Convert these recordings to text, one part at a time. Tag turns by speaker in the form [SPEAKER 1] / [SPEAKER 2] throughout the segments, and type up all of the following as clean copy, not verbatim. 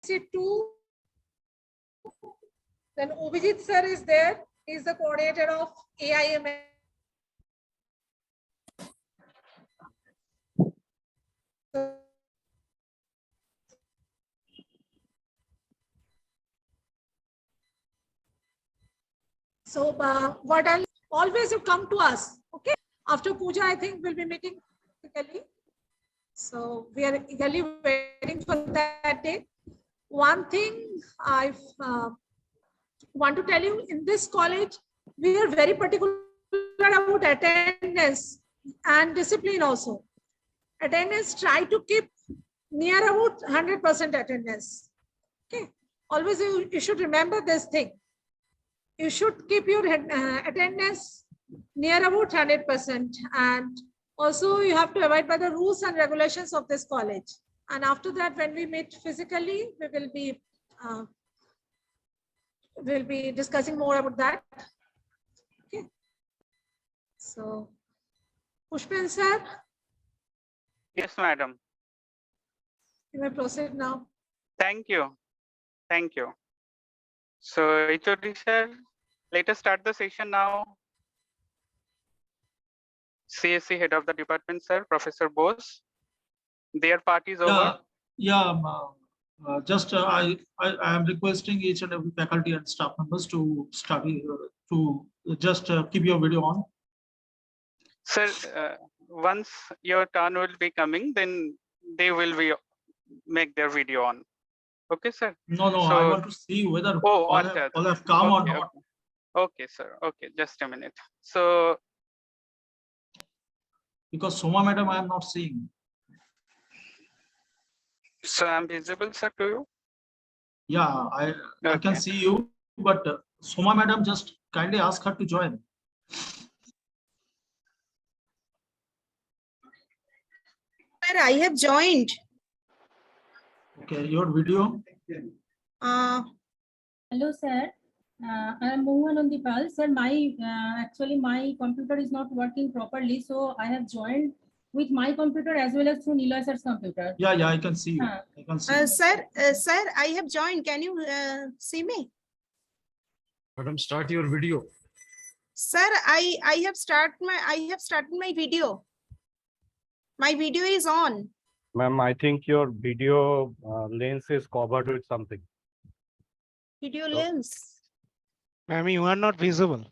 [SPEAKER 1] 2. Then Obijit sir is there. He is the coordinator of AIML. So what I'll always you come to us, okay? After puja, I think we'll be meeting physically. So we are eagerly waiting for that day. One thing I want to tell you, in this college, we are very particular about attendance and discipline also. Attendance, try to keep near about 100% attendance. Okay, always you should remember this thing. You should keep your attendance near about 100%, and also you have to abide by the rules and regulations of this college. And after that, when we meet physically, we will be discussing more about that. Okay. So, Pushpin sir.
[SPEAKER 2] Yes, madam.
[SPEAKER 1] You may proceed now.
[SPEAKER 2] Thank you. Thank you. So, HOD sir, let us start the session now. CSC head of the department, sir, Professor Bose. Their part is over.
[SPEAKER 3] I am requesting each and every faculty and staff members to study, to just keep your video on.
[SPEAKER 2] Sir, once your turn will be coming, then they will be make their video on. Okay, sir.
[SPEAKER 3] No, so, I want to see whether all have come or not.
[SPEAKER 2] Okay, sir. Okay, just a minute. So,
[SPEAKER 3] because Soma madam, I am not seeing.
[SPEAKER 2] So I'm visible, sir, to you?
[SPEAKER 3] Yeah, I can see you, but Soma madam, just kindly ask her to join.
[SPEAKER 4] Sir, I have joined.
[SPEAKER 3] Okay, your video.
[SPEAKER 5] Hello, sir. I am Mohan Ondipal. Sir, actually my computer is not working properly, so I have joined with my computer as well as through Niloy sir's computer.
[SPEAKER 3] Yeah, I can see you. I can see
[SPEAKER 4] Sir, I have joined. Can you see me?
[SPEAKER 6] Madam, start your video.
[SPEAKER 4] Sir, I have started my video. My video is on.
[SPEAKER 7] Ma'am, I think your video lens is covered with something.
[SPEAKER 4] Video lens.
[SPEAKER 8] Ma'am, you are not visible.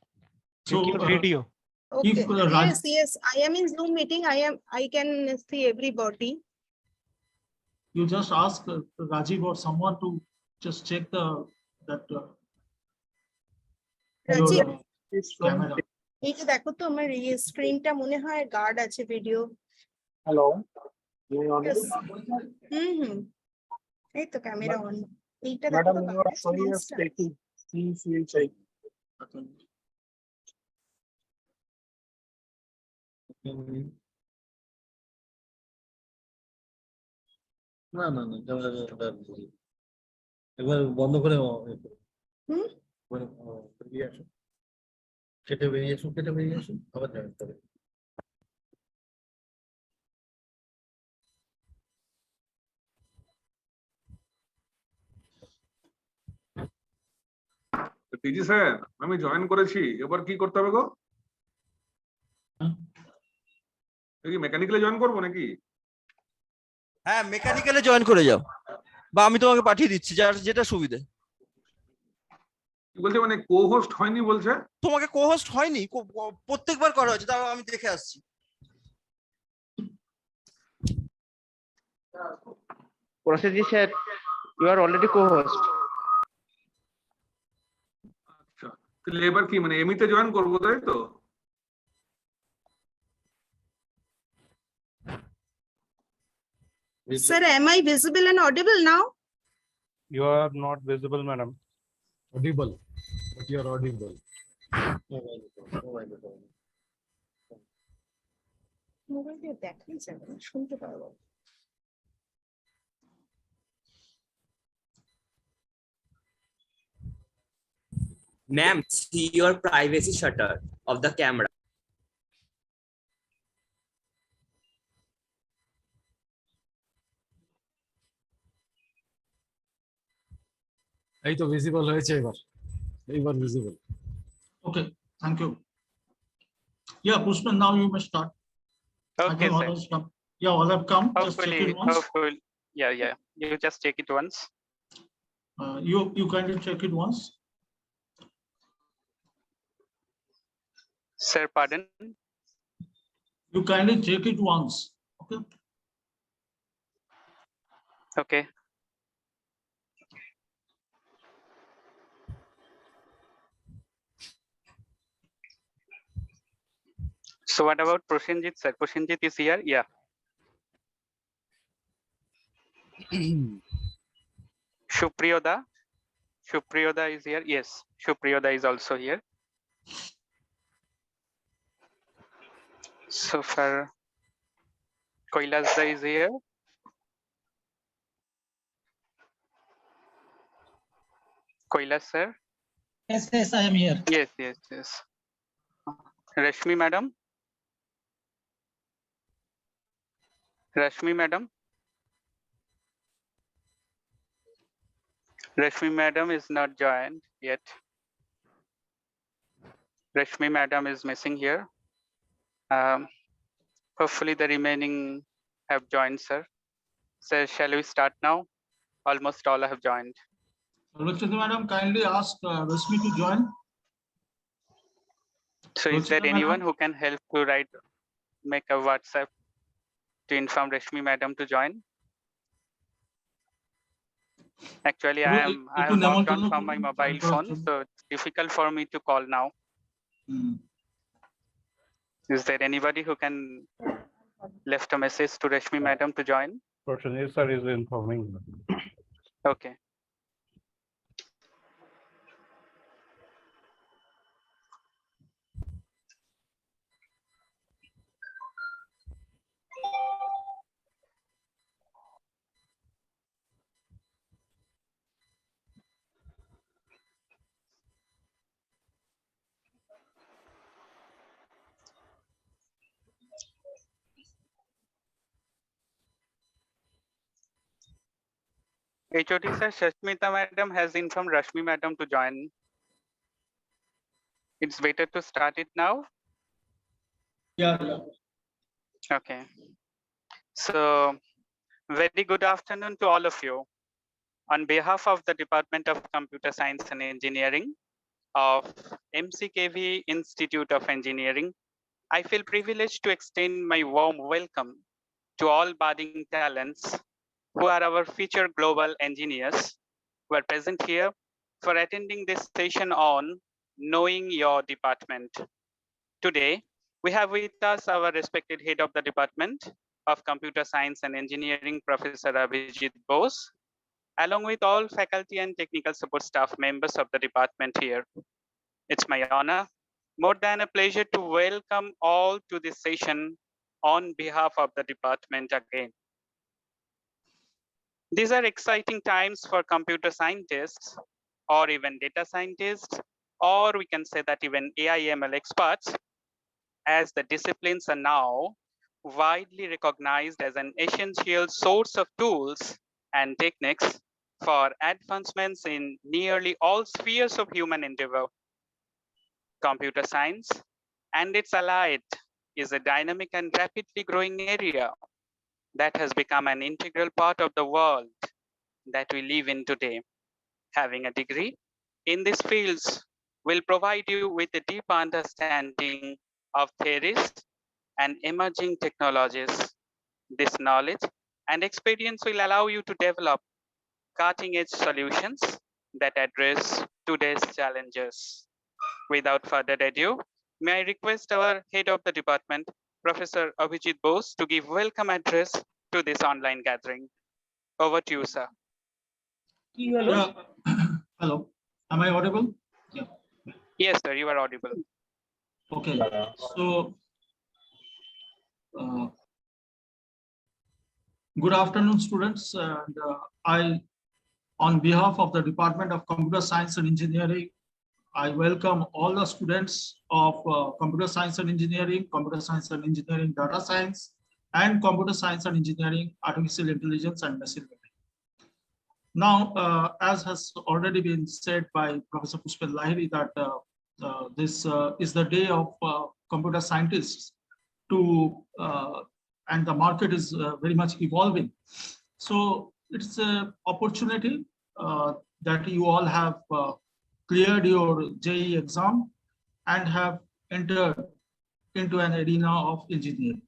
[SPEAKER 3] So,
[SPEAKER 8] video.
[SPEAKER 4] Okay. Yes, I am in Zoom meeting. I can see everybody.
[SPEAKER 3] You just ask Rajiv or someone to just check that
[SPEAKER 4] Rajiv,
[SPEAKER 3] camera.
[SPEAKER 4] এই যে দেখো তো আমার স্ক্রিনটা মনে হয় guard আছে video.
[SPEAKER 7] Hello.
[SPEAKER 4] এই তো ক্যামেরা অন। এইটা দেখো
[SPEAKER 7] Madam,
[SPEAKER 4] তো
[SPEAKER 7] you are showing us taking. Please will check.
[SPEAKER 6] না একবার বন্ধ করে বেরিয়ে আসুন আবার যাবেন তবে
[SPEAKER 9] টিজি স্যার আমি জয়েন করেছি, এবার কি করতে হবে গো? কি মেকানিক্যালে জয়েন করবো নাকি?
[SPEAKER 10] হ্যাঁ, মেকানিক্যালে জয়েন করে যাও, বা আমি তোমাকে পাঠিয়ে দিচ্ছি যার যেটা সুবিধে।
[SPEAKER 9] কি বলছে, মানে কো-হোস্ট হয়নি বলছে?
[SPEAKER 10] তোমাকে কো-হোস্ট হয়নি, প্রত্যেকবার করা হয়েছে, তাও আমি দেখে আসছি।
[SPEAKER 7] Surajit sir, you are already co-host.
[SPEAKER 9] আচ্ছা, তাহলে এবার কি মানে এমনিতে জয়েন করবো তাই তো?
[SPEAKER 4] Sir, am I visible and audible now?
[SPEAKER 7] You are not visible, madam.
[SPEAKER 6] Audible, but you are audible.
[SPEAKER 4] Mobile দিয়ে দেখাই যাবে না, শুনতে পারবো।
[SPEAKER 11] Ma'am, see your privacy shutter of the camera.
[SPEAKER 6] এই তো ভিজিবল হয়েছে এইবার visible.
[SPEAKER 3] Okay, thank you. Yeah, Pushpan, now you may start. I
[SPEAKER 2] Okay,
[SPEAKER 3] think all
[SPEAKER 2] sir.
[SPEAKER 3] has come. Yeah, all have come. Just check
[SPEAKER 2] Hopefully,
[SPEAKER 3] it once.
[SPEAKER 2] yeah. You just check it once.
[SPEAKER 3] You kindly check it once.
[SPEAKER 2] Sir, pardon.
[SPEAKER 3] You kindly check it once. Okay.
[SPEAKER 2] Okay. So what about Prosenjit, sir? Prosenjit is here. Yeah. Shupriyoda. Shupriyoda is here. Yes, Shupriyoda is also here. So far, Koilasda is here. Koilas, sir.
[SPEAKER 3] Yes, I am here.
[SPEAKER 2] Yes. Rashmi, madam. Rashmi, madam. Rashmi, madam is not joined yet. Rashmi, madam is missing here. Hopefully the remaining have joined, sir. So shall we start now? Almost all have joined.
[SPEAKER 3] Rachita madam, kindly ask Rashmi to join.
[SPEAKER 2] So is there
[SPEAKER 3] Rachita
[SPEAKER 2] anyone
[SPEAKER 3] madam?
[SPEAKER 2] who can help to make a WhatsApp to inform Rashmi madam to join? Actually, I have logged on from my mobile phone, so it's difficult for me to call now. Is there anybody who can left a message to Rashmi madam to join?
[SPEAKER 7] Prosenjit sir is informing.
[SPEAKER 2] Okay. HOD sir, Shashmita madam has informed Rashmi madam to join. It's better to start it now.
[SPEAKER 3] Yeah.
[SPEAKER 2] Okay. So very good afternoon to all of you. On behalf of the Department of Computer Science and Engineering of MCKV Institute of Engineering, I feel privileged to extend my warm welcome to all budding talents who are our future global engineers who are present here for attending this session on knowing your department. Today, we have with us our respected head of the Department of Computer Science and Engineering, Professor Abhijit Bose, along with all faculty and technical support staff members of the department here. It's my honor, more than a pleasure, to welcome all to this session on behalf of the department again. These are exciting times for computer scientists or even data scientists, or we can say that even AI/ML experts, as the disciplines are now widely recognized as an essential source of tools and techniques for advancements in nearly all spheres of human endeavor. Computer science and its allied is a dynamic and rapidly growing area that has become an integral part of the world that we live in today. Having a degree in these fields will provide you with a deep understanding of theories and emerging technologies. This knowledge and experience will allow you to develop cutting-edge solutions that address today's challenges. Without further ado, may I request our head of the department, Professor Abhijit Bose, to give welcome address to this online gathering. Over to you, sir.
[SPEAKER 3] Yeah. Hello. Am I audible? Yeah.
[SPEAKER 2] Yes, sir, you are audible.
[SPEAKER 3] Okay. So, good afternoon, students. And on behalf of the Department of Computer Science and Engineering, I welcome all the students of Computer Science and Engineering, Computer Science and Engineering Data Science, and Computer Science and Engineering Artificial Intelligence and Machine Learning. Now, as has already been said by Professor Pushpal Lahiri, that this is the day of computer scientists and the market is very much evolving. So it's an opportunity that you all have cleared your JEE exam and have entered into an arena of engineering.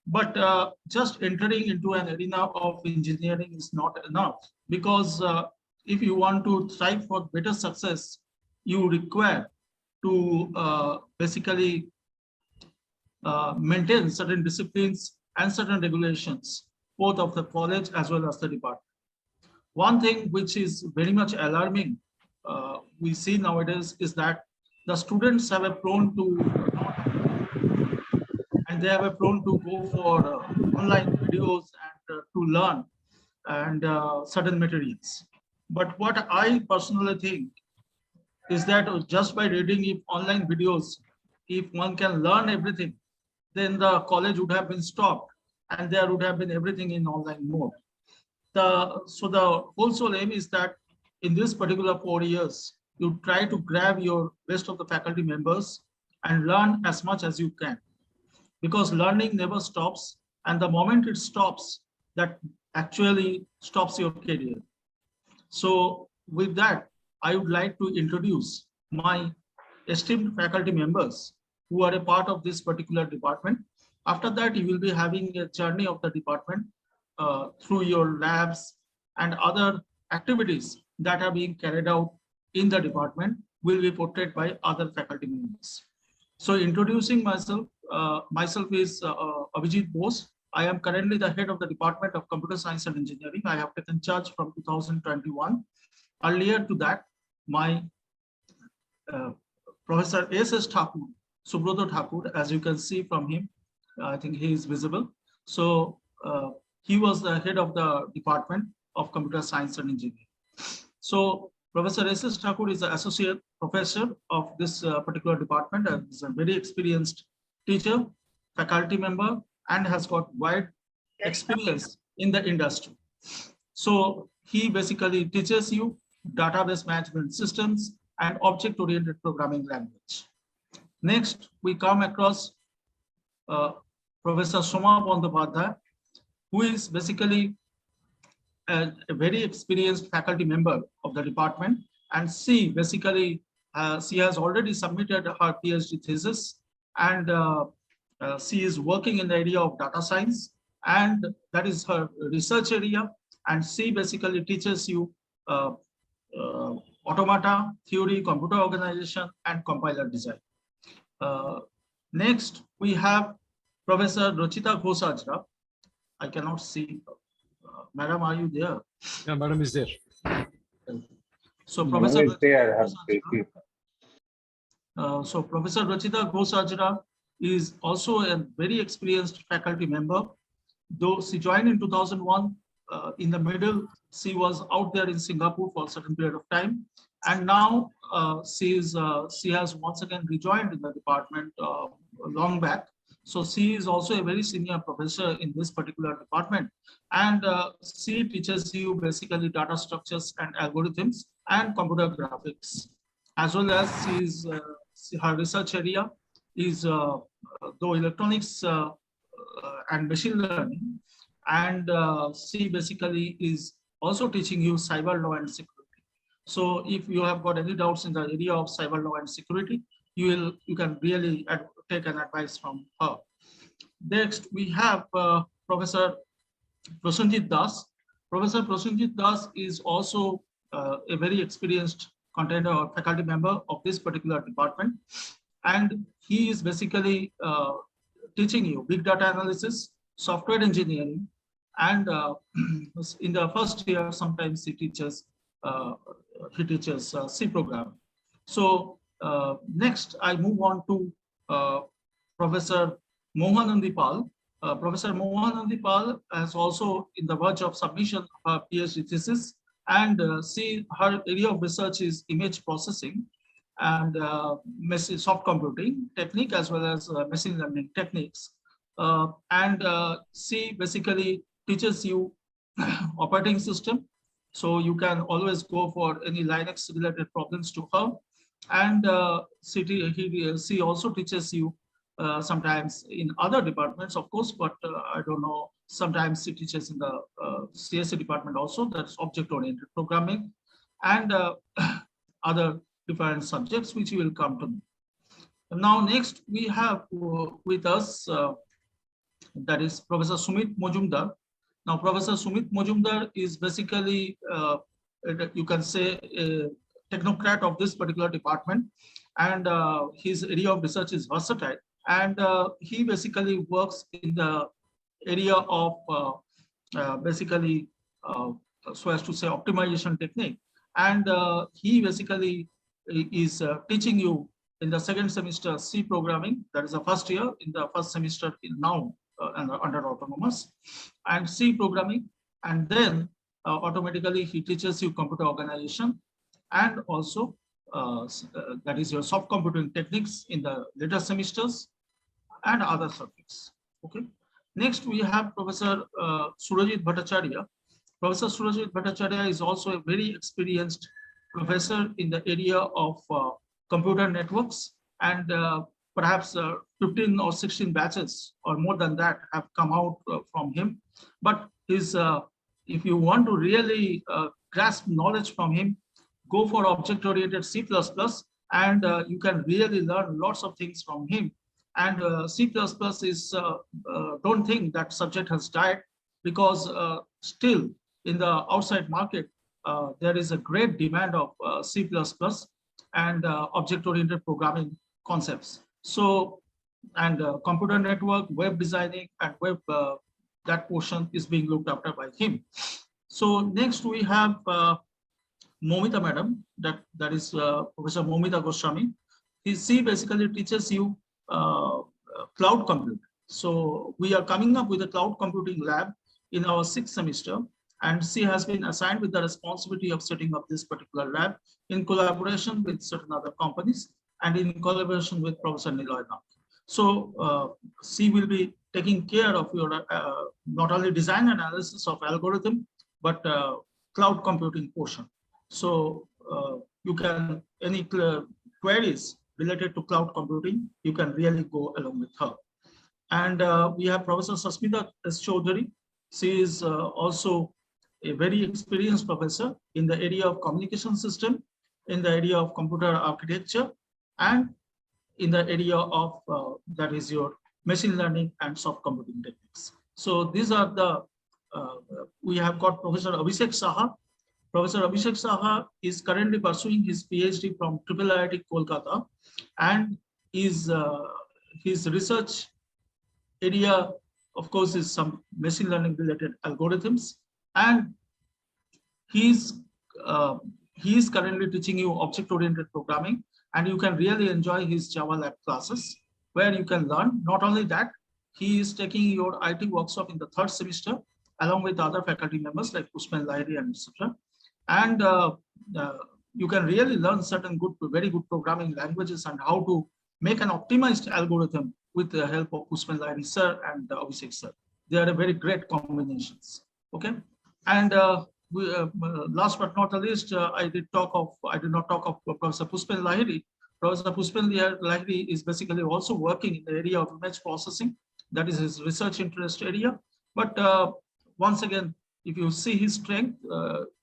[SPEAKER 3] But just entering into an arena of engineering is not enough, because if you want to strive for better success, you require to basically maintain certain disciplines and certain regulations, both of the college as well as the department. One thing which is very much alarming we see nowadays is that the students have a prone to and they have a prone to go for online videos and to learn and certain materials. But what I personally think is that just by reading online videos, if one can learn everything, then the college would have been stopped and there would have been everything in online mode. So the whole sole aim is that in this particular 4 years, you try to grab your best of the faculty members and learn as much as you can, because learning never stops, and the moment it stops, that actually stops your career. So with that, I would like to introduce my esteemed faculty members who are a part of this particular department. After that, you will be having a journey of the department through your labs and other activities that are being carried out in the department will be portrayed by other faculty members. So introducing myself, myself is Abhijit Bose. I am currently the head of the Department of Computer Science and Engineering. I have taken charge from 2021. Earlier to that, my Professor S.S. Thakur, Subroto Thakur, as you can see from him, I think he is visible. So he was the head of the Department of Computer Science and Engineering. So Professor S.S. Thakur is the associate professor of this particular department and is a very experienced teacher, faculty member, and has got wide experience in the industry. So he basically teaches you database management systems and object-oriented programming language. Next, we come across Professor Soma Bandyopadhyay, who is basically a very experienced faculty member of the department, and she basically she has already submitted her PhD thesis, and she is working in the area of data science, and that is her research area, and she basically teaches you automata, theory, computer organization, and compiler design. Next, we have Professor Rachita Gosajara. I cannot see. Madam, are you there?
[SPEAKER 6] Yeah, madam is there.
[SPEAKER 3] So Professor
[SPEAKER 6] Professor
[SPEAKER 3] Rachita Gosajara is also a very experienced faculty member. Though she joined in 2001, in the middle, she was out there in Singapore for a certain period of time. And now she has once again rejoined in the department long back. So she is also a very senior professor in this particular department. And she teaches you basically data structures and algorithms and computer graphics, as well as her research area is though electronics and machine learning. And she basically is also teaching you cyber law and security. So if you have got any doubts in the area of cyber law and security, you can really take an advice from her. Next, we have Professor Prasenjit Das. Professor Prasenjit Das is also a very experienced content or faculty member of this particular department. And he is basically teaching you big data analysis, software engineering, and in the first year, sometimes he teaches C program. So next, I move on to Professor Mohanandy Pal. Professor Mohanandy Pal has also in the verge of submission of her PhD thesis, and her area of research is image processing and soft computing technique, as well as machine learning techniques. And she basically teaches you operating system, So you can always go for any Linux related problems to her. And she also teaches you sometimes in other departments, of course, but I don't know, sometimes she teaches in the CSE department also, that's object-oriented programming, and other different subjects which you will come to know. Now, next we have with us, that is Professor Sumit Majumdar. Now, Professor Sumit Majumdar is basically, you can say, a technocrat of this particular department, and his area of research is versatile, and he basically works in the area of basically, so as to say, optimization technique, and he basically is teaching you in the second semester C programming, that is the first year, in the first semester now under autonomous, and C programming, and then automatically he teaches you computer organization, and also that is your soft computing techniques in the later semesters and other subjects. Okay. Next we have Professor Surajit Bhattacharya. Professor Surajit Bhattacharya is also a very experienced professor in the area of computer networks, and perhaps 15 or 16 batches or more than that have come out from him. But his, if you want to really grasp knowledge from him, go for object-oriented C++, and you can really learn lots of things from him. And C++ is, don't think that subject has died, because still in the outside market, there is a great demand of C++ and object-oriented programming concepts. So, and computer network, web designing, and web, that portion is being looked after by him. So next we have Momita madam, that is Professor Momita Goswami. She basically teaches you cloud computing. So we are coming up with a cloud computing lab in our 6th semester, and she has been assigned with the responsibility of setting up this particular lab in collaboration with certain other companies and in collaboration with Professor Niloy Nath. So she will be taking care of your not only design analysis of algorithm, but cloud computing portion. So you can, any queries related to cloud computing, you can really go along with her. And we have Professor Sasmita S. Chaudhary. She is also a very experienced professor in the area of communication system, in the area of computer architecture, and in the area of that is your machine learning and soft computing techniques. So these are the, we have got Professor Abhishek Saha. Professor Abhishek Saha is currently pursuing his PhD from IIIT Kolkata, and is his research area, of course, is some machine learning related algorithms, and he is currently teaching you object-oriented programming, and you can really enjoy his Java lab classes, where you can learn. Not only that, he is taking your IT workshop in the 3rd semester, along with other faculty members like Pushpan Lahiri and etc. And you can really learn certain good, very good programming languages and how to make an optimized algorithm with the help of Pushpan Lahiri sir and Abhishek sir. They are a very great combinations. Okay, and last but not the least, I did not talk of Professor Pushpan Lahiri. Professor Pushpan Lahiri is basically also working in the area of image processing. That is his research interest area. But once again, if you see his strength,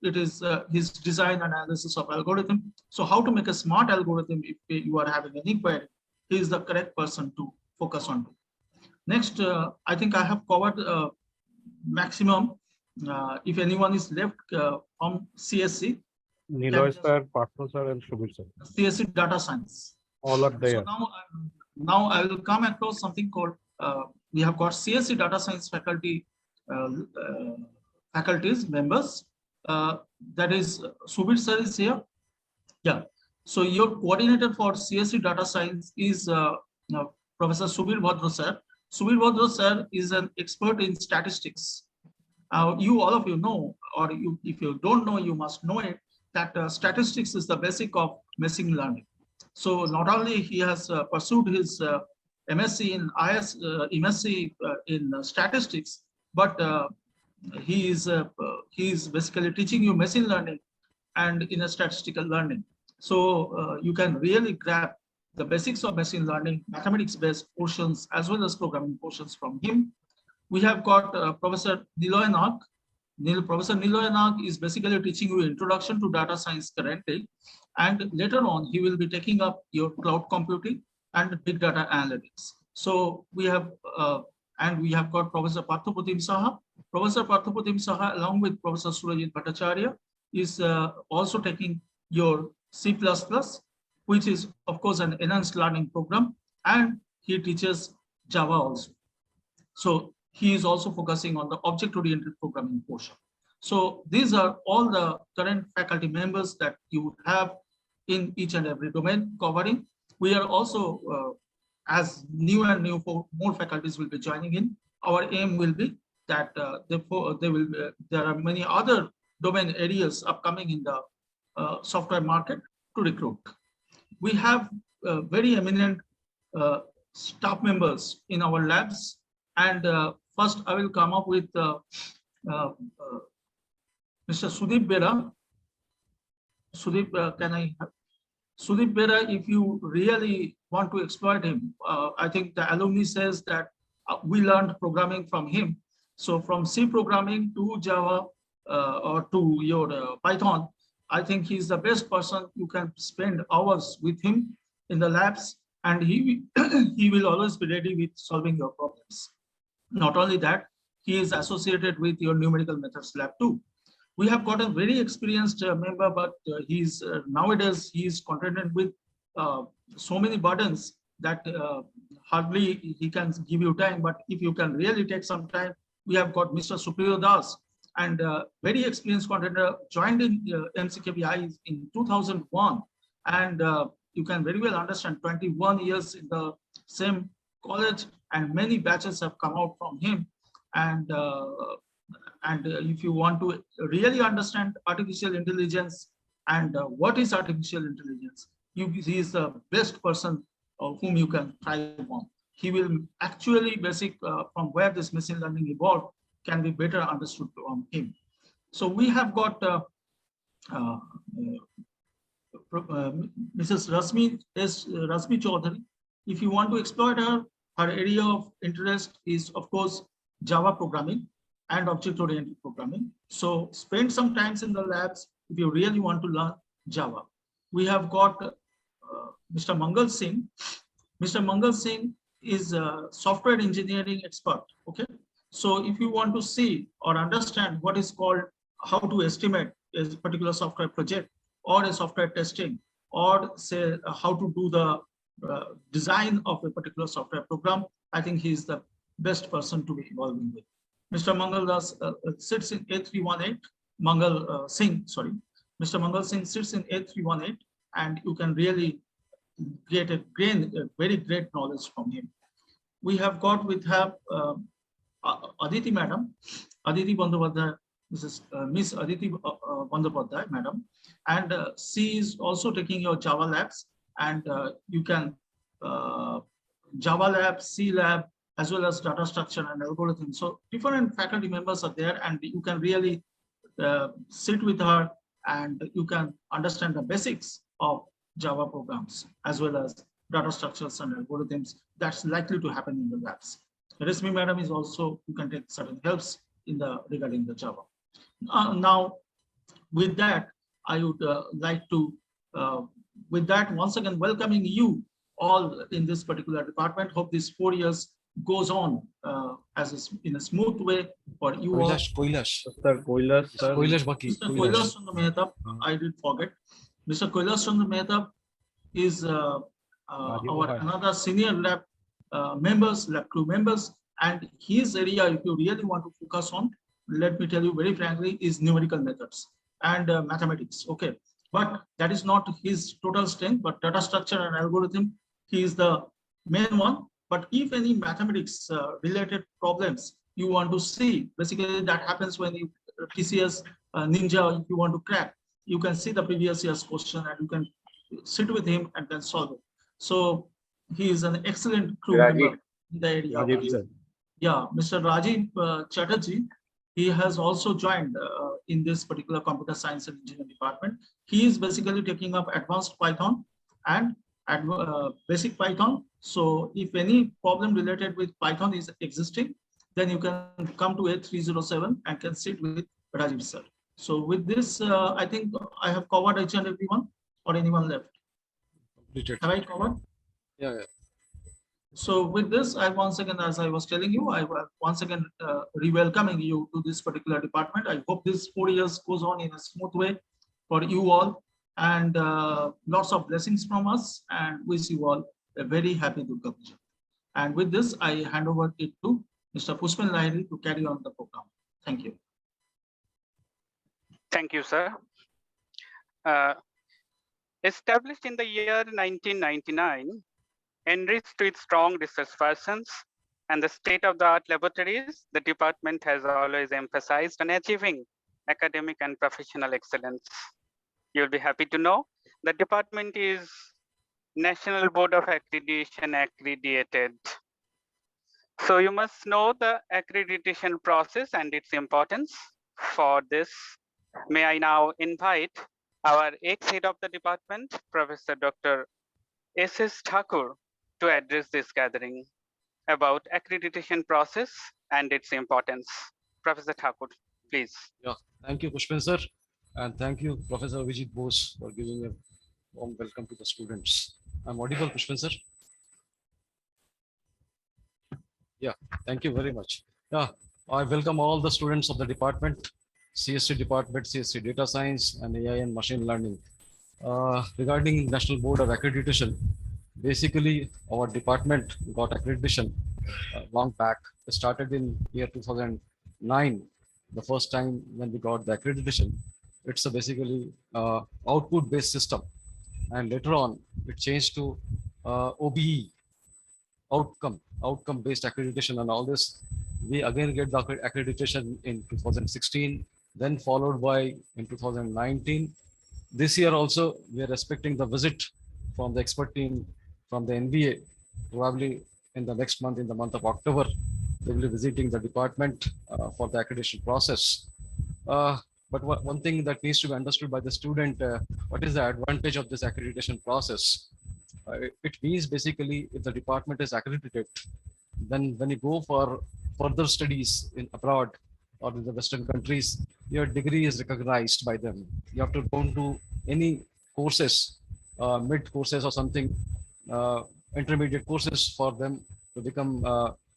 [SPEAKER 3] it is his design analysis of algorithm. So how to make a smart algorithm if you are having any query, he is the correct person to focus on. Next, I think I have covered maximum. If anyone is left from CSC.
[SPEAKER 7] Niloy sir, Partner sir, and Shubir sir.
[SPEAKER 3] CSC data science.
[SPEAKER 7] All are there.
[SPEAKER 3] So now I will come across something called, we have got CSC data science faculty, faculties members. That is Shubir sir is here. Yeah. So your coordinator for CSC data science is Professor Subir Bhadra sir. Subir Bhadra sir is an expert in statistics. You all of you know, or you, if you don't know, you must know it, that statistics is the basic of machine learning. So not only he has pursued his MSc in MSc in statistics, but he is basically teaching you machine learning and in a statistical learning. So you can really grab the basics of machine learning, mathematics-based portions, as well as programming portions from him. We have got Professor Niloy Nag. Professor Niloy Nag is basically teaching you introduction to data science currently, and later on he will be taking up your cloud computing and big data analytics. So we have got Professor Parthopratim Saha. Professor Parthopratim Saha, along with Professor Surajit Bhattacharya, is also taking your C++, which is of course an enhanced learning program, and he teaches Java also. So he is also focusing on the object-oriented programming portion. So these are all the current faculty members that you would have in each and every domain covering. We are also, as new more faculties will be joining in, our aim will be that there are many other domain areas upcoming in the software market to recruit. We have very eminent staff members in our labs, and first I will come up with Mr. Sudeep Bera. Sudeep, Sudeep Bera, if you really want to exploit him, I think the alumni says that we learned programming from him. So from C programming to Java or to your Python, I think he's the best person. You can spend hours with him in the labs, and he will always be ready with solving your problems. Not only that, he is associated with your numerical methods lab too. We have got a very experienced member, but nowadays he is contented with so many burdens that hardly he can give you time. But if you can really take some time, we have got Mr. Supriyo Das, and very experienced contender, joined in MCKBI in 2001, and you can very well understand 21 years in the same college, and many batches have come out from him. And if you want to really understand artificial intelligence and what is artificial intelligence, he is the best person whom you can thrive on. He will actually from where this machine learning evolved can be better understood from him. So we have got Mrs. Rasmi Chaudhary. If you want to exploit her area of interest is of course Java programming and object-oriented programming. So spend some time in the labs if you really want to learn Java. We have got Mr. Mangal Singh. Mr. Mangal Singh is a software engineering expert. Okay, so if you want to see or understand what is called how to estimate a particular software project or a software testing, or say how to do the design of a particular software program, I think he is the best person to be involving with. Mr. Mangal Das sits in A318. Mangal Singh, sorry. Mr. Mangal Singh sits in A318, and you can really get a very great knowledge from him. We have got Aditi Madam, Aditi Bandyopadhyay, Miss Aditi Bandyopadhyay Madam, and she is also taking your Java labs, and you can Java lab, C lab, as well as data structure and algorithm. So different faculty members are there, and you can really sit with her, and you can understand the basics of Java programs as well as data structures and algorithms. That's likely to happen in the labs. Resmi Madam is also, you can take certain helps in regarding the Java. Now, with that, I would like to, once again, welcoming you all in this particular department. Hope these 4 years goes on in a smooth way for you all.
[SPEAKER 6] Kailash.
[SPEAKER 7] Sir, Kailash, sir.
[SPEAKER 6] Kailash Baki.
[SPEAKER 3] Mr. Kailash Chandra Mehta, I did forget. Mr. Kailash Chandra Mehta is our another senior lab lab crew members, and his area, if you really want to focus on, let me tell you very frankly, is numerical methods and mathematics. Okay, but that is not his total strength, but data structure and algorithm, he is the main one. But if any mathematics related problems you want to see, basically that happens when you TCS Ninja, if you want to crack, you can see the previous year's question and you can sit with him and then solve it. So he is an excellent crew member in the area.
[SPEAKER 7] Rajiv, sir.
[SPEAKER 3] Yeah, Mr. Rajiv Chatterjee, he has also joined in this particular computer science and engineering department. He is basically taking up advanced Python and basic Python. So if any problem related with Python is existing, then you can come to A307 and can sit with Rajiv sir. So with this, I think I have covered each and everyone, or anyone left. Have I covered?
[SPEAKER 6] Yeah, yeah.
[SPEAKER 3] So with this, I once again, as I was telling you, I once again re-welcoming you to this particular department. I hope this 4 years goes on in a smooth way for you all, and lots of blessings from us, and wish you all a very happy Durga Puja. And with this, I hand over it to Mr. Pushpin Lahiri to carry on the program. Thank you.
[SPEAKER 2] Thank you, sir. Established in the year 1999, enriched with strong research persons and the state-of-the-art laboratories, the department has always emphasized on achieving academic and professional excellence. You'll be happy to know the department is National Board of Accreditation accredited. So you must know the accreditation process and its importance. For this, may I now invite our ex-head of the department, Professor Dr. S.S. Thakur, to address this gathering about accreditation process and its importance. Professor Thakur, please.
[SPEAKER 6] Yeah, thank you, Pushpin sir. And thank you, Professor Vijit Bose, for giving a warm welcome to the students. I'm audible, Pushpin sir? Yeah, thank you very much. Yeah, I welcome all the students of the department, CSC department, CSC Data Science, and AI and Machine Learning. Regarding National Board of Accreditation, basically our department got accreditation long back. It started in year 2009, the first time when we got the accreditation. It's a basically output-based system, and later on it changed to OBE, outcome-based accreditation, and all this. We again get the accreditation in 2016, then followed by in 2019. This year also, we are expecting the visit from the expert team from the NBA, probably in the next month, in the month of October. They will be visiting the department for the accreditation process. But one thing that needs to be understood by the student, what is the advantage of this accreditation process? It means basically if the department is accredited, then when you go for further studies in abroad or in the Western countries, your degree is recognized by them. You have to go to any courses, mid courses or something, intermediate courses for them to become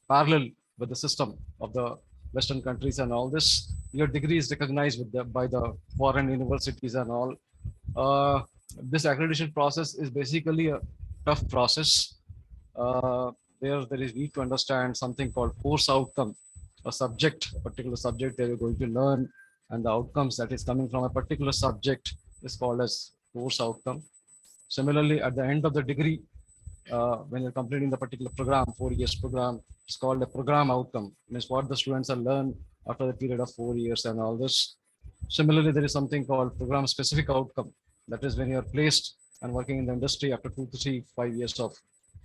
[SPEAKER 6] parallel with the system of the Western countries and all this. Your degree is recognized by the foreign universities and all. This accreditation process is basically a tough process. There is need to understand something called course outcome, a particular subject that you're going to learn, and the outcomes that is coming from a particular subject is called as course outcome. Similarly, at the end of the degree, when you're completing the particular program, 4 years program, it's called a program outcome. Means what the students have learned after the period of 4 years and all this. Similarly, there is something called program specific outcome. That is when you're placed and working in the industry after 2 to 3, 5 years of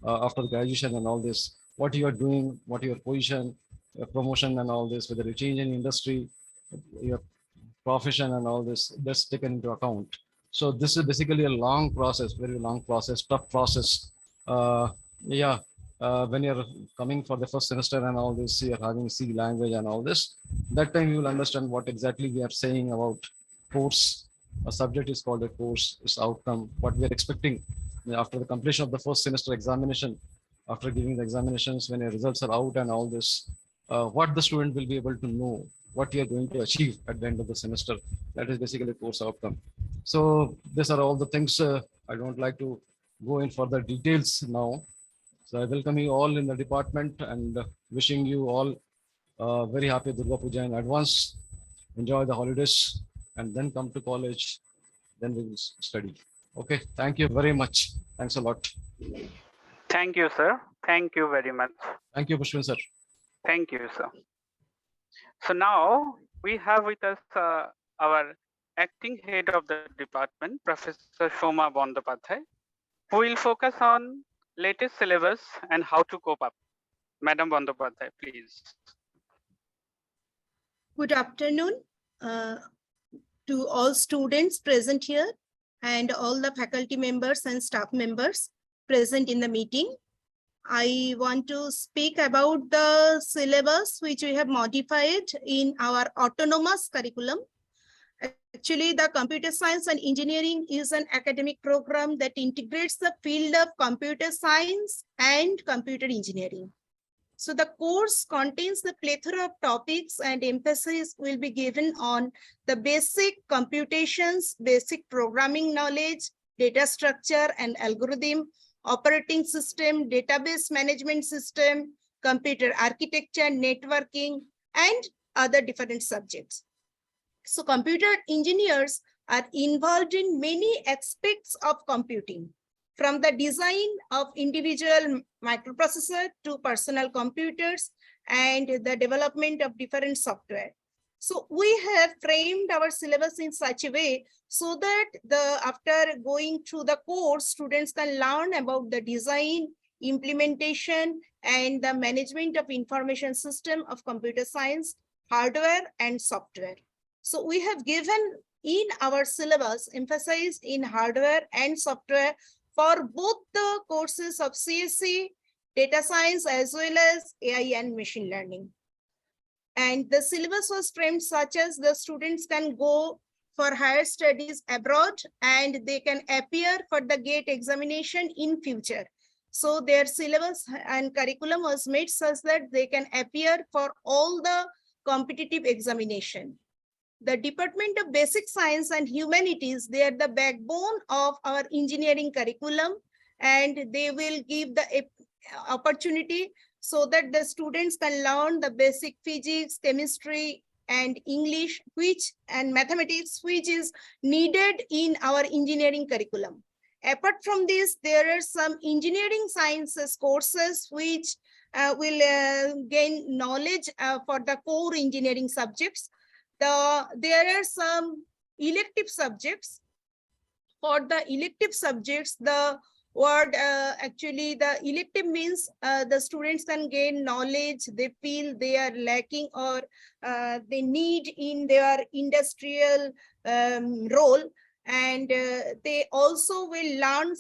[SPEAKER 6] after graduation and all this. What you are doing, what your position, your promotion and all this, whether you change in industry, your profession and all this, that's taken into account. So this is basically a long process, very long process, tough process. When you're coming for the first semester and all this, you're having C language and all this, that time you will understand what exactly we are saying about course. A subject is called a course, its outcome, what we are expecting after the completion of the first semester examination, after giving the examinations, when your results are out and all this, what the student will be able to know, what you are going to achieve at the end of the semester. That is basically course outcome. So these are all the things. I don't like to go in further details now. So I welcome you all in the department and wishing you all very happy Durga Puja in advance. Enjoy the holidays and then come to college. Then we will study. Okay. Thank you very much. Thanks a lot.
[SPEAKER 2] Thank you, sir. Thank you very much.
[SPEAKER 6] Thank you, Pushpin sir.
[SPEAKER 2] Thank you, sir. So now we have with us our acting head of the department, Professor Shoma Bandopadhyay, who will focus on latest syllabus and how to cope up. Madam Bandopadhyay, please.
[SPEAKER 4] Good afternoon to all students present here and all the faculty members and staff members present in the meeting. I want to speak about the syllabus which we have modified in our autonomous curriculum. Actually, the computer science and engineering is an academic program that integrates the field of computer science and computer engineering. So the course contains the plethora of topics and emphasis will be given on the basic computations, basic programming knowledge, data structure and algorithm, operating system, database management system, computer architecture, networking, and other different subjects. So computer engineers are involved in many aspects of computing, from the design of individual microprocessor to personal computers and the development of different software. So we have framed our syllabus in such a way so that after going through the course, students can learn about the design, implementation, and the management of information system of computer science, hardware, and software. So we have given in our syllabus emphasized in hardware and software for both the courses of CSE, data science, as well as AI and machine learning. And the syllabus was framed such as the students can go for higher studies abroad and they can appear for the GATE examination in future. So their syllabus and curriculum was made such that they can appear for all the competitive examination. The Department of Basic Science and Humanities, they are the backbone of our engineering curriculum, and they will give the opportunity so that the students can learn the basic physics, chemistry, and English, and mathematics, which is needed in our engineering curriculum. Apart from this, there are some engineering sciences courses which will gain knowledge for the core engineering subjects. There are some elective subjects. For the elective subjects, the word actually the elective means the students can gain knowledge they feel they are lacking or they need in their industrial role, and they also will learn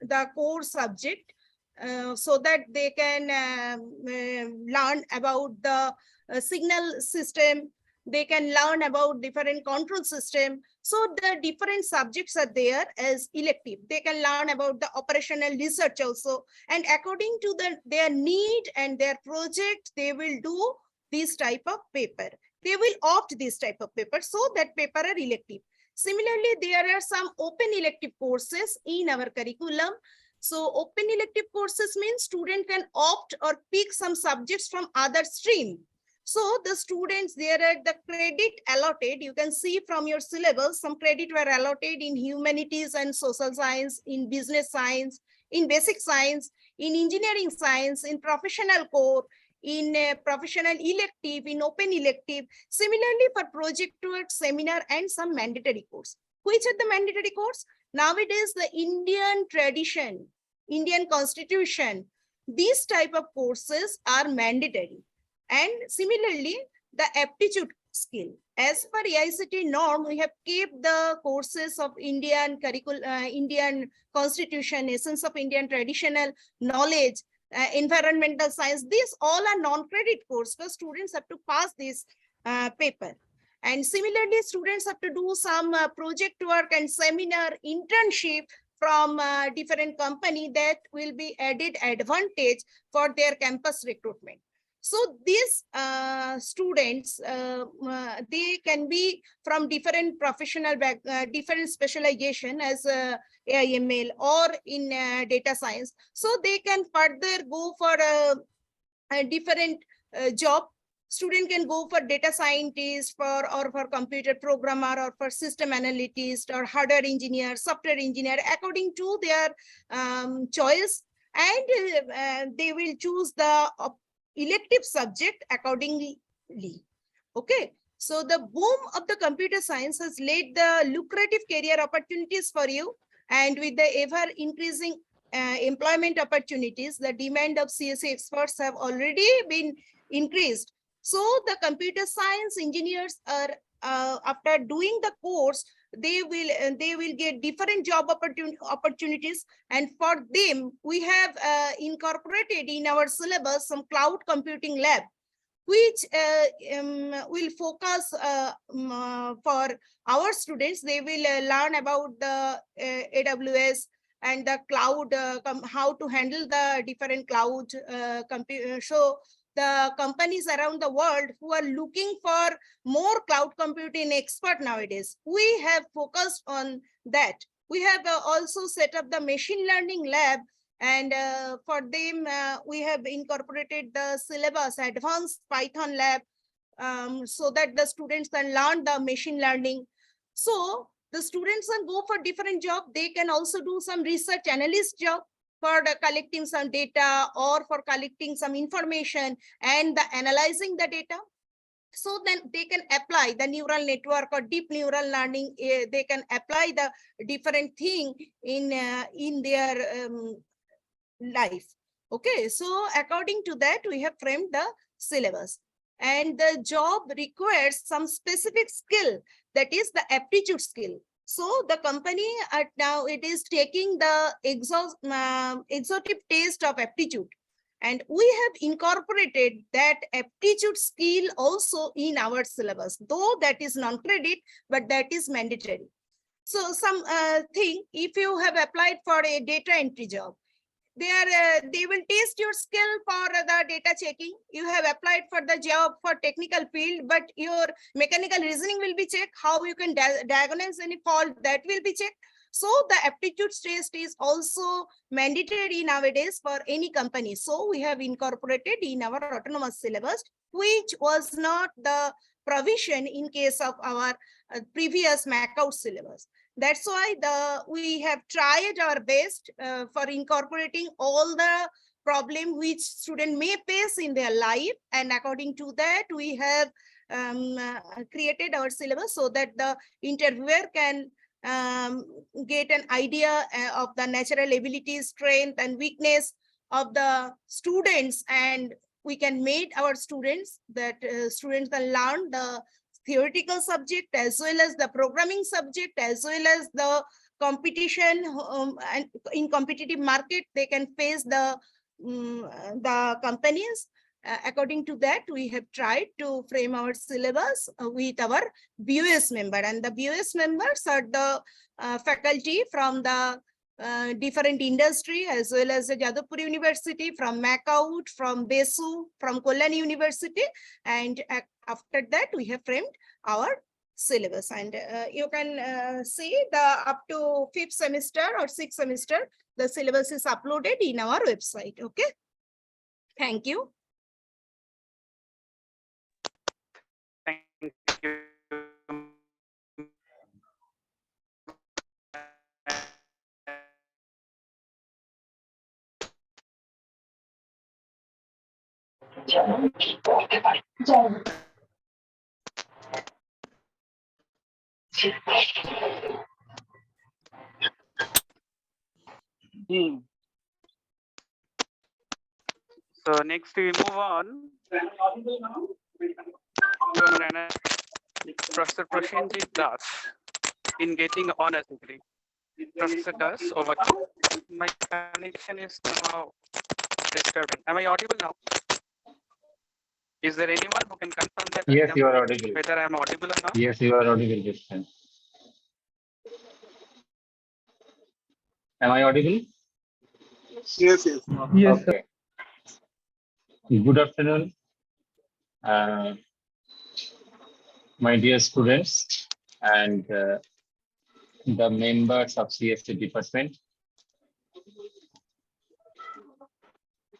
[SPEAKER 4] the core subject so that they can learn about the signal system. They can learn about different control system. So the different subjects are there as elective. They can learn about the operational research also. And according to their need and their project, they will do this type of paper. They will opt this type of paper. So that paper are elective. Similarly, there are some open elective courses in our curriculum. So open elective courses means student can opt or pick some subjects from other stream. So the students, there are the credit allotted. You can see from your syllabus, some credit were allotted in humanities and social science, in business science, in basic science, in engineering science, in professional core, in professional elective, in open elective. Similarly, for project work, seminar, and some mandatory course. Which are the mandatory course? Nowadays, the Indian tradition, Indian constitution, these type of courses are mandatory. And similarly, the aptitude skill. As per AICTE norm, we have kept the courses of Indian curriculum, Indian constitution, essence of Indian traditional knowledge, environmental science. These all are non-credit courses. So students have to pass this paper. And similarly, students have to do some project work and seminar internship from different company that will be added advantage for their campus recruitment. So these students, they can be from different professional different specialization as AIML or in data science. So they can further go for a different job. Student can go for data scientist or for computer programmer or for system analyst or hardware engineer, software engineer, according to their choice. And they will choose the elective subject accordingly. Okay, so the boom of the computer science has laid the lucrative career opportunities for you, and with the ever increasing employment opportunities, the demand of CSE experts have already been increased. So the computer science engineers are, after doing the course, they will get different job opportunities, and for them we have incorporated in our syllabus some cloud computing lab, which will focus for our students. They will learn about the AWS and the cloud, how to handle the different cloud so the companies around the world who are looking for more cloud computing expert nowadays, we have focused on that. We have also set up the machine learning lab, and for them, we have incorporated the syllabus advanced Python lab, so that the students can learn the machine learning. So the students can go for different job. They can also do some research analyst job for collecting some data or for collecting some information and analyzing the data. So then they can apply the neural network or deep neural learning. They can apply the different thing in their life. Okay, so according to that, we have framed the syllabus, and the job requires some specific skill, that is the aptitude skill. So the company now it is taking the exhaustive test of aptitude, and we have incorporated that aptitude skill also in our syllabus, though that is non-credit, but that is mandatory. So some thing, if you have applied for a data entry job, they will test your skill for the data checking. You have applied for the job for technical field, but your mechanical reasoning will be checked. How you can diagnose any fault, that will be checked. So the aptitude test is also mandatory nowadays for any company. So we have incorporated in our autonomous syllabus, which was not the provision in case of our previous MACOUT syllabus. That's why we have tried our best for incorporating all the problem which student may face in their life, and according to that we have created our syllabus so that the interviewer can get an idea of the natural abilities, strength and weakness of the students, and we can make our students that students can learn the theoretical subject as well as the programming subject as well as the competition, and in competitive market they can face the companies. According to that, we have tried to frame our syllabus with our BOS member, and the BOS members are the faculty from the different industry as well as the Jadavpur University, from MACOUT, from BESU, from Kolani University, and after that we have framed our syllabus. And you can see the up to 5th semester or 6th semester, the syllabus is uploaded in our website. Okay, thank you.
[SPEAKER 2] Thank you. So next we move on to our Professor Prashanjit Das in getting honors degree. Professor Das, over to you. My connection is now disturbing. Am I audible now? Is there anyone who can confirm that?
[SPEAKER 12] Yes, you are audible.
[SPEAKER 2] Whether I am audible or not?
[SPEAKER 12] Yes, you are audible this time. Am I audible?
[SPEAKER 9] Yes, yes.
[SPEAKER 12] Yes. Okay. Good afternoon, my dear students and the members of CSC department.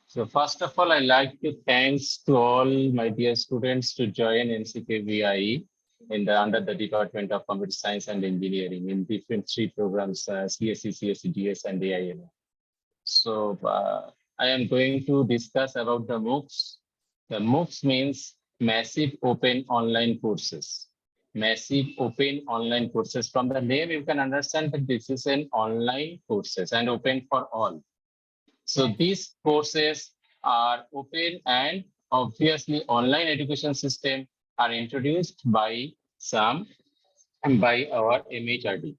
[SPEAKER 12] So first of all, I'd like to thanks to all my dear students to join NCKVIE under the Department of Computer Science and Engineering in different 3 programs, CSC, CSC, DS, and AIM. So I am going to discuss about the Moocs. The Moocs means Massive Open Online Courses. Massive Open Online Courses. From the name, you can understand that this is an online courses and open for all. So these courses are open and obviously online education system are introduced by our MHRD.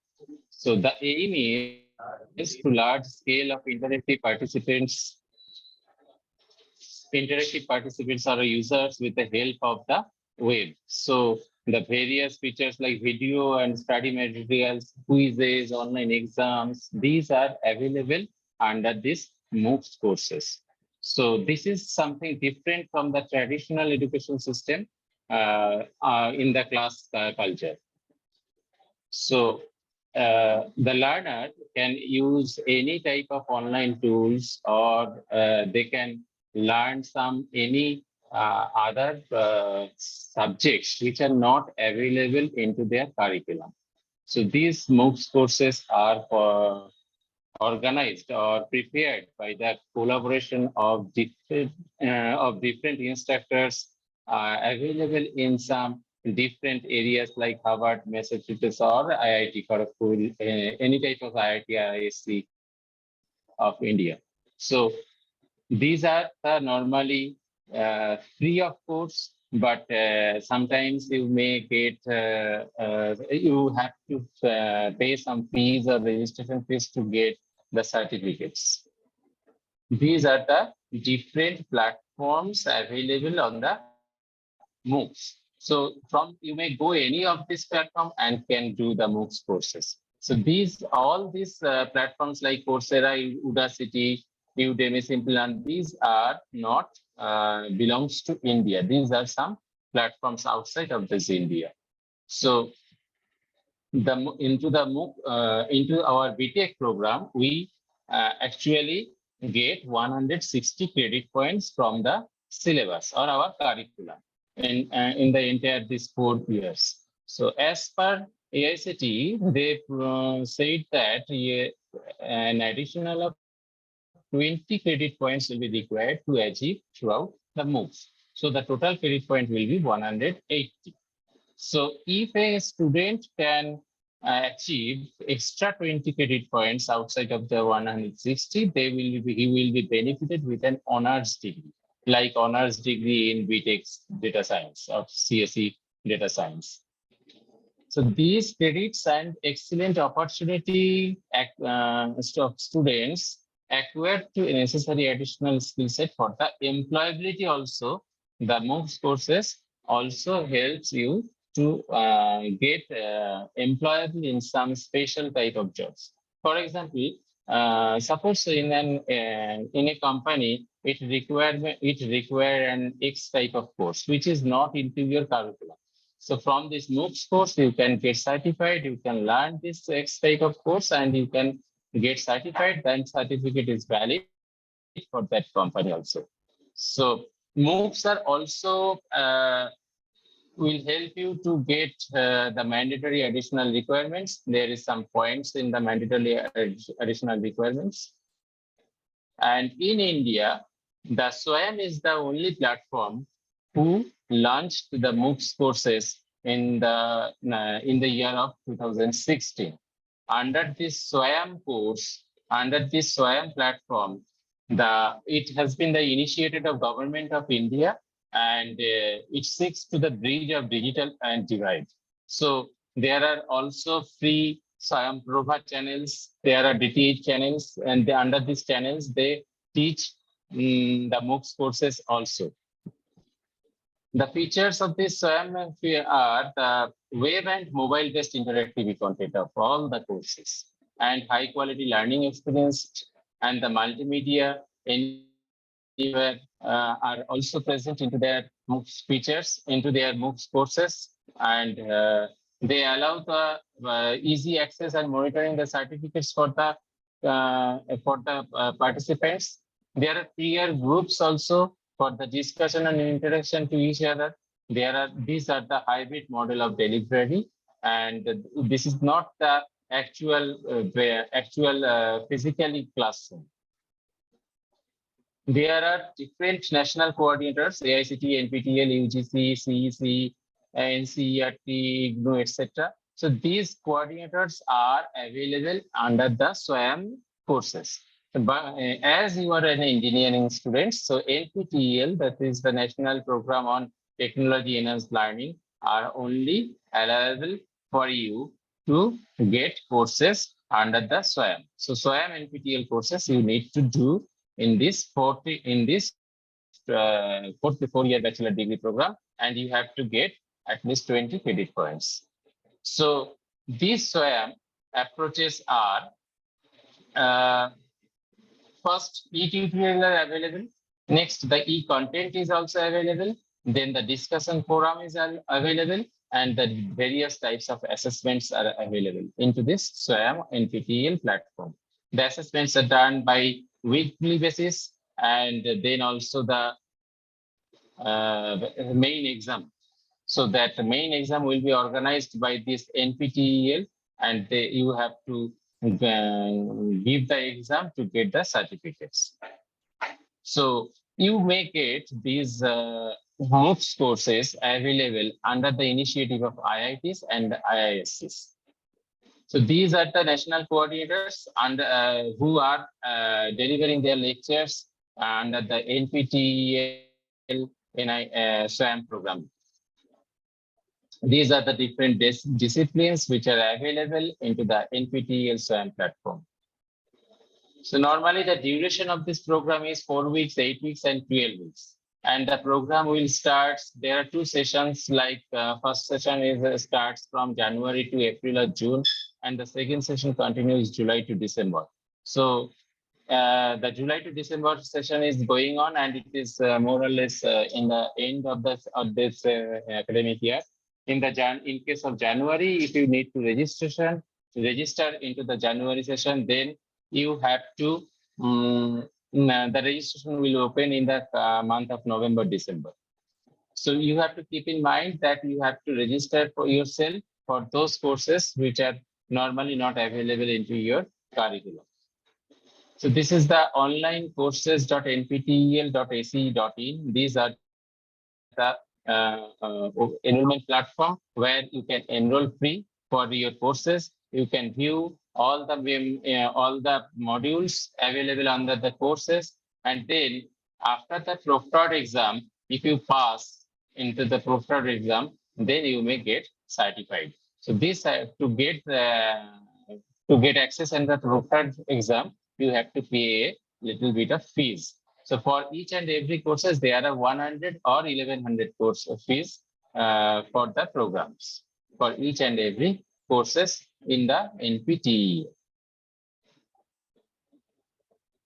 [SPEAKER 12] So the aim is to large scale of interactive participants are users with the help of the web. So the various features like video and study materials, quizzes, online exams, these are available under this Moocs courses. So this is something different from the traditional education system in the class culture. So the learner can use any type of online tools, or they can learn any other subjects which are not available into their curriculum. So these Moocs courses are organized or prepared by the collaboration of different instructors available in some different areas like Harvard, Massachusetts, or IIT Kharagpur, any type of IIT, ISC of India. So these are normally free of course, but sometimes you may get, you have to pay some fees or registration fees to get the certificates. These are the different platforms available on the Moocs. So you may go any of this platform and can do the Moocs courses. So all these platforms like Coursera, Udacity, Udemy, Simple, these are not belongs to India. These are some platforms outside of this India. So into our BTech program, we actually get 160 credit points from the syllabus or our curriculum in the entire these 4 years. So as per AICTE, they said that an additional of 20 credit points will be required to achieve throughout the Moocs. So the total credit point will be 180. So if a student can achieve extra 20 credit points outside of the 160, he will be benefited with an honors degree, like honors degree in BTech data science or CSE data science. So these credits and excellent opportunity of students acquire to a necessary additional skill set for the employability also. The Moocs courses also helps you to get employable in some special type of jobs. For example, suppose in a company, it require an X type of course, which is not into your curriculum. So from this Moocs course, you can get certified, you can learn this X type of course, and you can get certified, then certificate is valid for that company also. So Moocs are also will help you to get the mandatory additional requirements. There is some points in the mandatory additional requirements. And in India, the SWAYAM is the only platform who launched the Moocs courses in the year of 2016. Under this SWAYAM course, under this SWAYAM platform, it has been the initiative of Government of India, and it seeks to the bridge of digital and divide. So there are also free SWAYAM Prabha channels, there are DTH channels, and under these channels, they teach the Moocs courses also. The features of this SWAYAM are the web and mobile-based interactive content of all the courses, and high-quality learning experience, and the multimedia anywhere are also present into their Moocs features, into their Moocs courses, and they allow the easy access and monitoring the certificates for the participants. There are peer groups also for the discussion and interaction to each other. These are the hybrid model of delivery, and this is not the actual physically classroom. There are different national coordinators, AICTE, NPTEL, UGC, CEC, NCERT, IGNOU, etc. So these coordinators are available under the SWAYAM courses. But as you are an engineering student, so NPTEL, that is the National Program on Technology Enhanced Learning, are only allowable for you to get courses under the SWAYAM. So SWAYAM NPTEL courses you need to do in this 4-year bachelor degree program, and you have to get at least 20 credit points. So these SWAYAM approaches are first, e-tutorial are available. Next, the e-content is also available. Then the discussion forum is available, and the various types of assessments are available into this SWAYAM NPTEL platform. The assessments are done by weekly basis, and then also the main exam. So that the main exam will be organized by this NPTEL, and you have to give the exam to get the certificates. So you may get these Moocs courses available under the initiative of IITs and IIScs. So these are the national coordinators and who are delivering their lectures under the NPTEL SWAYAM program. These are the different disciplines which are available into the NPTEL SWAYAM platform. So normally the duration of this program is 4 weeks, 8 weeks, and 12 weeks. And the program will start, there are 2 sessions, like first session is starts from January to April or June, and the second session continues July to December. So the July to December session is going on, and it is more or less in the end of this academic year. In case of January, if you need to register into the January session, then you have to the registration will open in the month of November, December. So you have to keep in mind that you have to register for yourself for those courses which are normally not available into your curriculum. So this is the online courses.nptel.ac.in. These are the enrollment platform where you can enroll free for your courses. You can view all the modules available under the courses, and then after the proctored exam, if you pass into the proctored exam, then you may get certified. So this to get access in the proctored exam, you have to pay a little bit of fees. So for each and every courses, there are 100 or 1100 course fees for the programs for each and every courses in the NPTEL.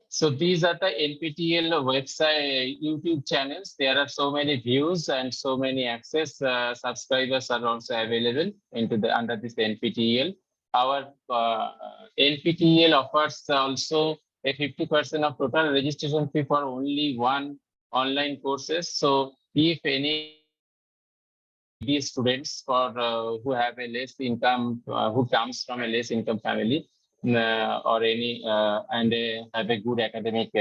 [SPEAKER 12] So these are the NPTEL website, YouTube channels. There are so many views and so many access. Subscribers are also available under this NPTEL. Our NPTEL offers also a 50% of total registration fee for only one online courses. So if any these students who have a less income, who comes from a less income family, or any and have a good academic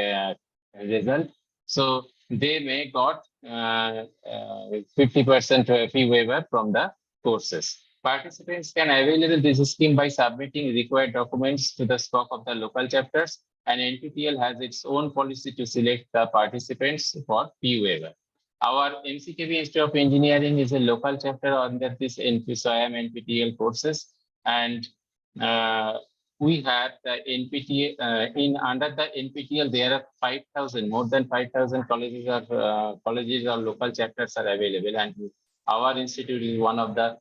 [SPEAKER 12] result, so they may got 50% fee waiver from the courses. Participants can avail this scheme by submitting required documents to the SPOC of the local chapters, and NPTEL has its own policy to select the participants for fee waiver. Our MCKV Institute of Engineering is a local chapter under this SWAYAM NPTEL courses, and we have the NPTEL under the NPTEL. There are 5,000, more than 5,000 colleges or local chapters are available, and our institute is one of the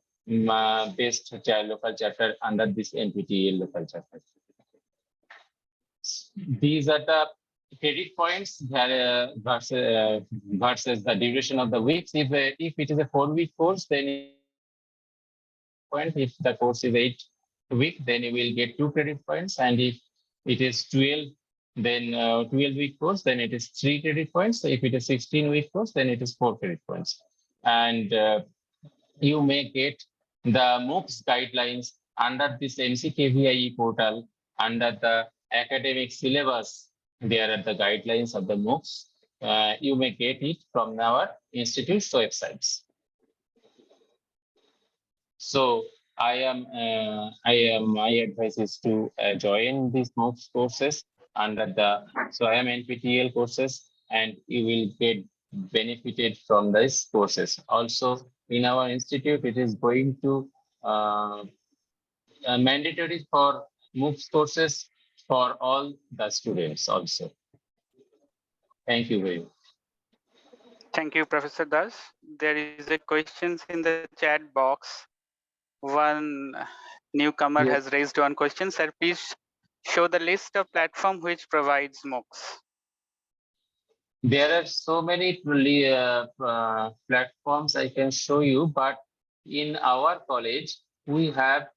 [SPEAKER 12] best local chapter under this NPTEL local chapter. These are the credit points versus the duration of the weeks. If it is a 4-week course, then if the course is 8 week, then you will get 2 credit points, and if it is 12, then 12-week course, then it is 3 credit points. So if it is 16-week course, then it is 4 credit points, and you may get the Moocs guidelines under this MCKVIE portal under the academic syllabus. There are the guidelines of the Moocs. You may get it from our institute's websites. So my advice is to join these Moocs courses under the SWAYAM NPTEL courses, and you will get benefited from these courses. Also, in our institute, it is going to mandatory for Moocs courses for all the students also. Thank you very much.
[SPEAKER 2] Thank you, Professor Das. There is a questions in the chat box. One newcomer
[SPEAKER 12] Yes.
[SPEAKER 2] has raised one question. Sir, please show the list of platform which provides Moocs.
[SPEAKER 12] There are so many platforms I can show you, but in our college, we have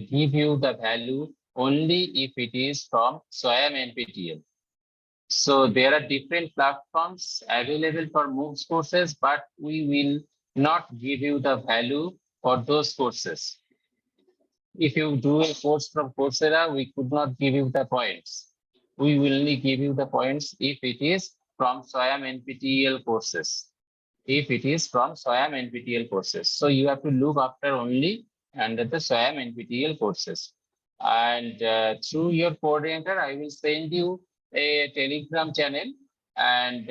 [SPEAKER 12] give you the value only if it is from SWAYAM NPTEL. So there are different platforms available for Moocs courses, but we will not give you the value for those courses. If you do a course from Coursera, we could not give you the points. We will only give you the points if it is from SWAYAM NPTEL courses. If it is from SWAYAM NPTEL courses. So you have to look after only under the SWAYAM NPTEL courses. And through your coordinator, I will send you a Telegram channel. And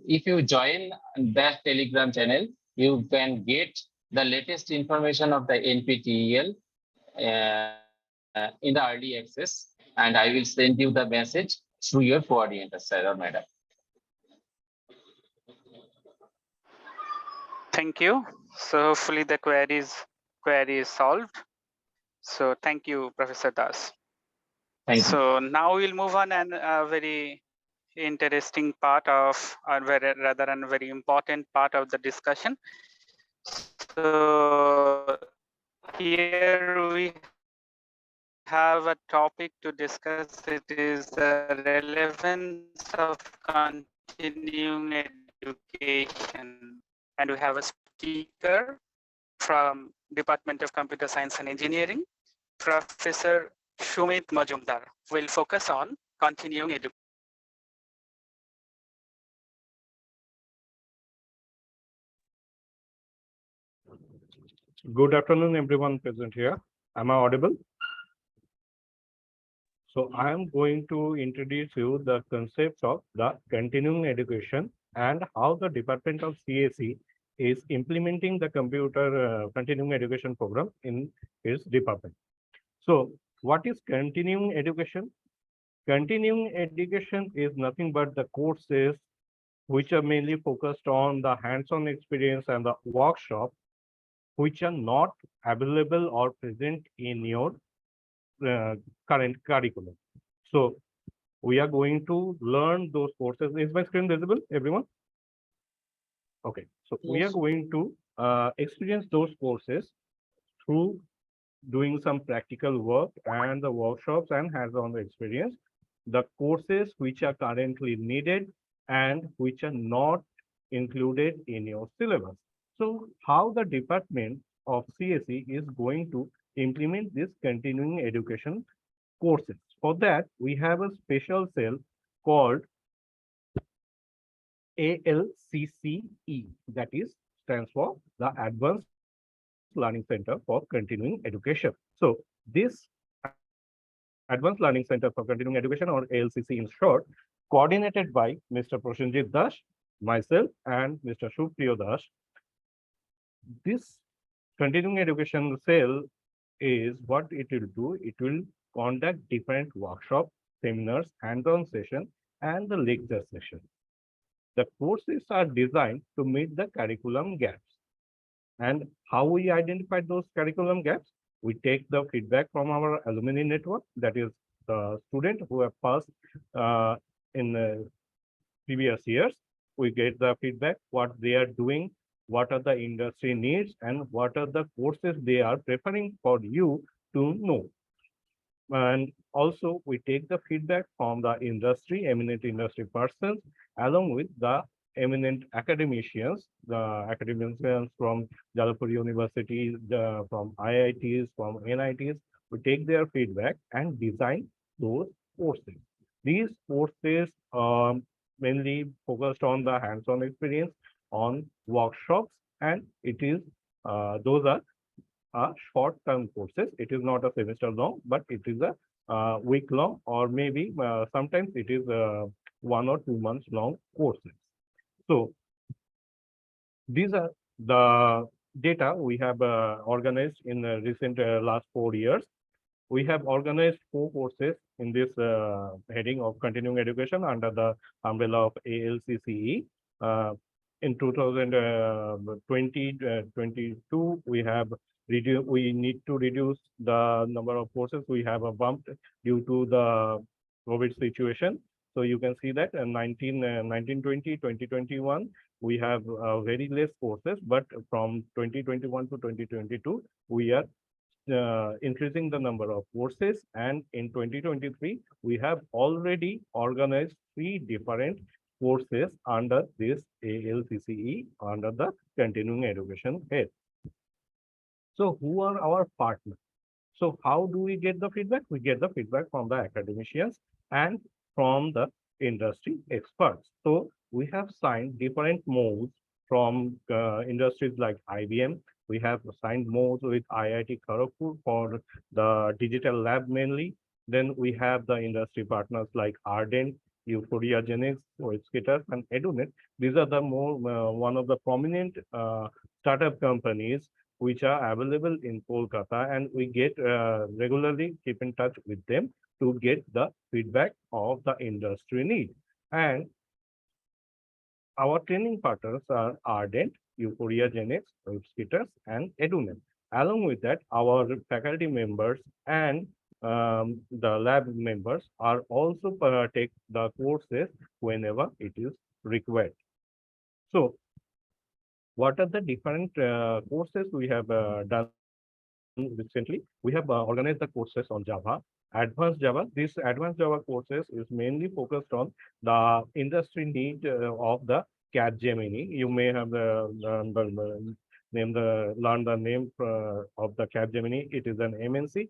[SPEAKER 12] if you join that Telegram channel, you can get the latest information of the NPTEL in the early access, and I will send you the message through your coordinator, sir or madam.
[SPEAKER 2] Thank you. So hopefully the query is solved. So thank you, Professor Das.
[SPEAKER 12] Thank you.
[SPEAKER 2] So now we'll move on and a very interesting part of, or rather a very important part of the discussion. So here we have a topic to discuss. It is the relevance of continuing education. And we have a speaker from Department of Computer Science and Engineering, Professor Shumit Majumdar, will focus on continuing education.
[SPEAKER 7] Good afternoon, everyone present here. Am I audible? So I am going to introduce you the concepts of the continuing education and how the Department of CAC is implementing the computer continuing education program in its department. So what is continuing education? Continuing education is nothing but the courses which are mainly focused on the hands-on experience and the workshop, which are not available or present in your current curriculum. So we are going to learn those courses. Is my screen visible, everyone? Okay, so we are going to experience those courses through doing some practical work and the workshops and hands-on experience. The courses which are currently needed and which are not included in your syllabus. So how the Department of CSE is going to implement this continuing education courses. For that, we have a special cell called ALCCE, that is stands for the Advanced Learning Center for Continuing Education. So this Advanced Learning Center for Continuing Education, or ALCC in short, coordinated by Mr. Prosenjit Das, myself, and Mr. Shubhpriyo Das. This continuing education cell is what it will do. It will conduct different workshops, seminars, hands-on sessions, and the lecture session. The courses are designed to meet the curriculum gaps. And how we identify those curriculum gaps? We take the feedback from our alumni network, that is the student who have passed in the previous years. We get the feedback, what they are doing, what are the industry needs, and what are the courses they are preferring for you to know. And also we take the feedback from the industry, eminent industry persons, along with the eminent academicians, the academicians from Jalapur University, from IITs, from NITs. We take their feedback and design those courses. These courses are mainly focused on the hands-on experience, on workshops, and it is those are short-term courses. It is not a semester long, but it is a week long, or maybe sometimes it is 1 or 2 months long courses. So these are the data we have organized in the recent last 4 years. We have organized 4 courses in this heading of continuing education under the umbrella of ALCCE. In 2022, we need to reduce the number of courses. We have a bump due to the COVID situation. So you can see that in 1920, 2021, we have very less courses, but from 2021 to 2022, we are increasing the number of courses, and in 2023 we have already organized 3 different courses under this ALCCE under the continuing education head. So who are our partners? So how do we get the feedback? We get the feedback from the academicians and from the industry experts. So we have signed different modes from industries like IBM. We have signed modes with IIT Kharagpur for the digital lab mainly. Then we have the industry partners like Ardent, Euphoria Genix, Skater, and EduNet. These are the one of the prominent startup companies which are available in Kolkata, and we get regularly keep in touch with them to get the feedback of the industry need. And our training partners are Ardent, Euphoria Genix, Skater, and EduNet. Along with that, our faculty members and the lab members are also take the courses whenever it is required. So what are the different courses we have done recently? We have organized the courses on Java, Advanced Java. This Advanced Java courses is mainly focused on the industry need of the Capgemini. You may have learned the name of the Capgemini. It is an MNC,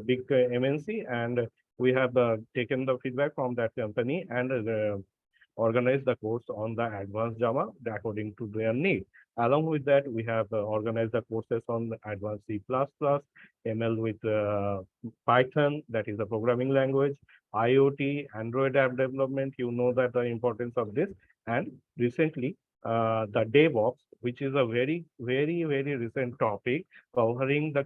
[SPEAKER 7] big MNC, and we have taken the feedback from that company and organize the course on the Advanced Java according to their need. Along with that, we have organized the courses on the Advanced C++, ML with Python, that is the programming language, IoT, Android app development. You know that the importance of this. And recently, the DevOps, which is a very recent topic covering the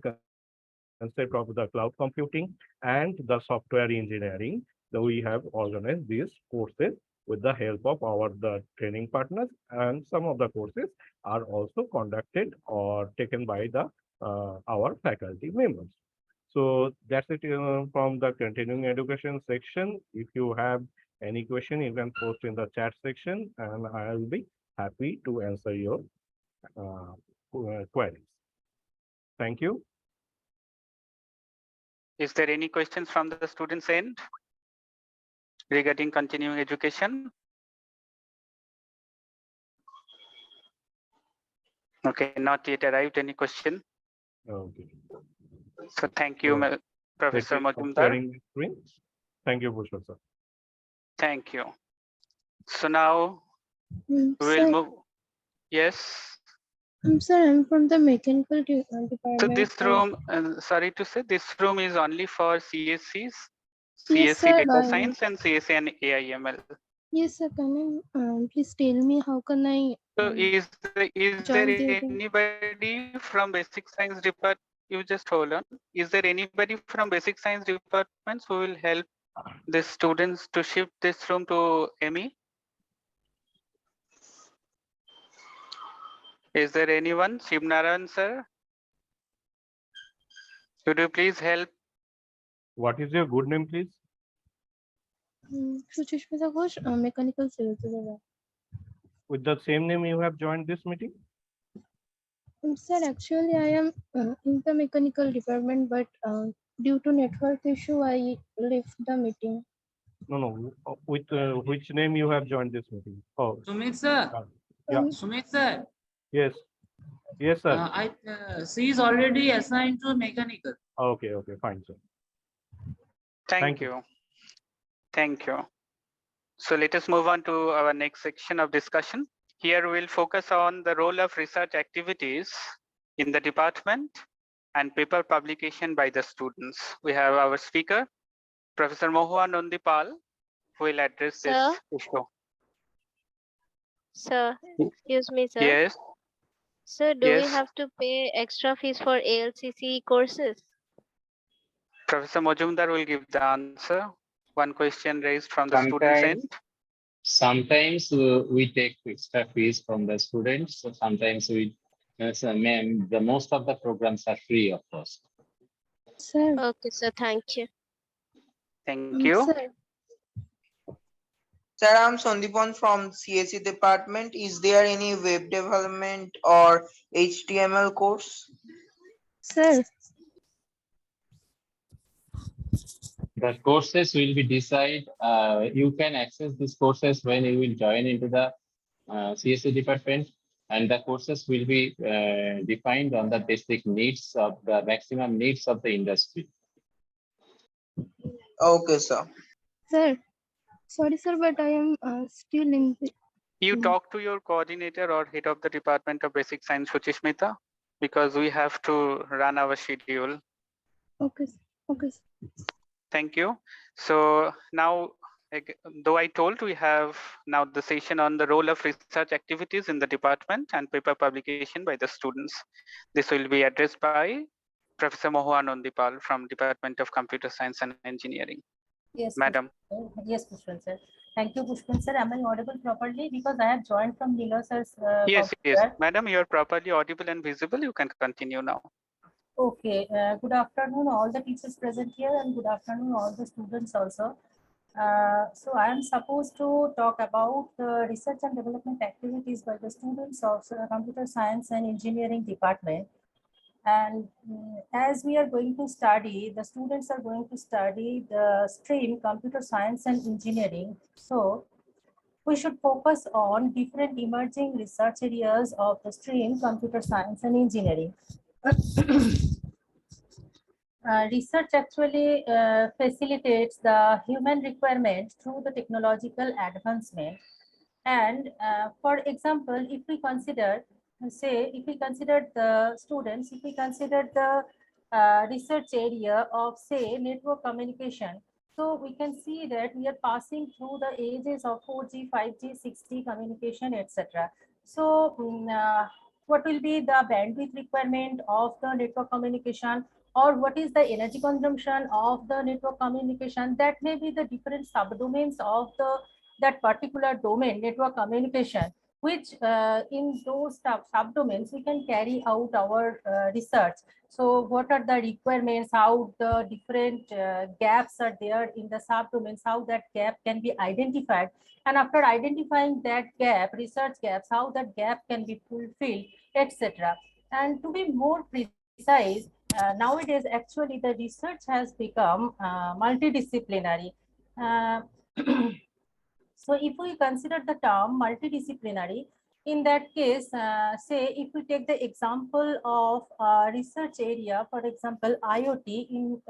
[SPEAKER 7] concept of the cloud computing and the software engineering. So we have organized these courses with the help of the training partners, and some of the courses are also conducted or taken by the our faculty members. So that's it from the continuing education section. If you have any question, you can post in the chat section, and I will be happy to answer your queries. Thank you.
[SPEAKER 2] Is there any questions from the students' end regarding continuing education? Okay, not yet arrived. Any question?
[SPEAKER 7] Okay.
[SPEAKER 2] So thank you, Professor Majumdar.
[SPEAKER 7] Thank you, Bhushan sir.
[SPEAKER 2] Thank you. So now we'll move. Yes.
[SPEAKER 13] I'm sorry, I'm from the mechanical department.
[SPEAKER 2] So this room, sorry to say, this room is only for CSCs,
[SPEAKER 13] Yes,
[SPEAKER 2] CSC
[SPEAKER 13] sir,
[SPEAKER 2] Data Science and CSC and AIML.
[SPEAKER 13] Yes, sir. Can you please tell me how can I?
[SPEAKER 2] So is there
[SPEAKER 13] the
[SPEAKER 2] anybody from Basic Science Department? You just hold on. Is there anybody from Basic Science departments who will help the students to shift this room to ME? Is there anyone? Shivnaran sir? Could you please help?
[SPEAKER 7] What is your good name, please?
[SPEAKER 13] Suchishmita Ghosh, mechanical civil.
[SPEAKER 7] With the same name you have joined this meeting?
[SPEAKER 13] Sir, actually I am in the mechanical department, but due to network issue, I left the meeting.
[SPEAKER 7] No. With which name you have joined this meeting? Oh,
[SPEAKER 14] Sumit sir.
[SPEAKER 7] Yeah.
[SPEAKER 14] Sumit sir.
[SPEAKER 7] Yes. Yes, sir.
[SPEAKER 14] She is already assigned to mechanical.
[SPEAKER 7] Okay, fine, sir.
[SPEAKER 2] Thank you. Thank you. So let us move on to our next section of discussion. Here we'll focus on the role of research activities in the department and paper publication by the students. We have our speaker, Professor Mohua Nondipal will address this
[SPEAKER 13] Sir?
[SPEAKER 2] issue.
[SPEAKER 13] Sir, excuse me, sir.
[SPEAKER 2] Yes,
[SPEAKER 13] Sir, do we
[SPEAKER 2] yes.
[SPEAKER 13] have to pay extra fees for ALCC courses?
[SPEAKER 2] Professor Majumdar will give the answer. One question raised from the students' end.
[SPEAKER 12] Sometimes we take extra fees from the students. So sometimes we, the most of the programs are free of cost.
[SPEAKER 13] Sir. Okay, sir. Thank you.
[SPEAKER 2] Thank you.
[SPEAKER 13] Sir.
[SPEAKER 15] Sir, I'm Sandipan from CSE department. Is there any web development or HTML course?
[SPEAKER 13] Sir.
[SPEAKER 12] The courses will be decided. You can access these courses when you will join into the CSE department, and the courses will be defined on the basic needs of the maximum needs of the industry.
[SPEAKER 15] Okay, sir.
[SPEAKER 13] Sir. Sorry, sir, but I am still in the...
[SPEAKER 2] You talk to your coordinator or head of the Department of Basic Science, Suchishmita, because we have to run our schedule.
[SPEAKER 13] Okay, okay.
[SPEAKER 2] Thank you. So now, though I told we have now the session on the role of research activities in the department and paper publication by the students. This will be addressed by Professor Mohua Nondipal from Department of Computer Science and Engineering.
[SPEAKER 5] Yes,
[SPEAKER 2] Madam.
[SPEAKER 5] Yes, Pushpin sir. Thank you, Pushpin sir. Am I audible properly? Because I have joined from Nilo sir's
[SPEAKER 2] Yes,
[SPEAKER 5] computer.
[SPEAKER 2] yes. Madam, you are properly audible and visible. You can continue now.
[SPEAKER 5] Okay. Good afternoon, all the teachers present here, and good afternoon, all the students also. So I am supposed to talk about the research and development activities by the students of Computer Science and Engineering department. And as we are going to study, the students are going to study the stream Computer Science and Engineering. So we should focus on different emerging research areas of the stream Computer Science and Engineering. Research actually facilitates the human requirement through the technological advancement. And for example, if we consider, if we consider the students, if we consider the research area of, say, network communication, so we can see that we are passing through the ages of 4G, 5G, 6G communication, etc. So what will be the bandwidth requirement of the network communication, or what is the energy consumption of the network communication? That may be the different subdomains of that particular domain, network communication, which in those subdomains we can carry out our research. So what are the requirements, how the different gaps are there in the subdomains, how that gap can be identified, and after identifying that gap, research gaps, how that gap can be fulfilled, etc. And to be more precise, nowadays actually the research has become multidisciplinary. So if we consider the term multidisciplinary, in that case, say if we take the example of research area, for example, IoT in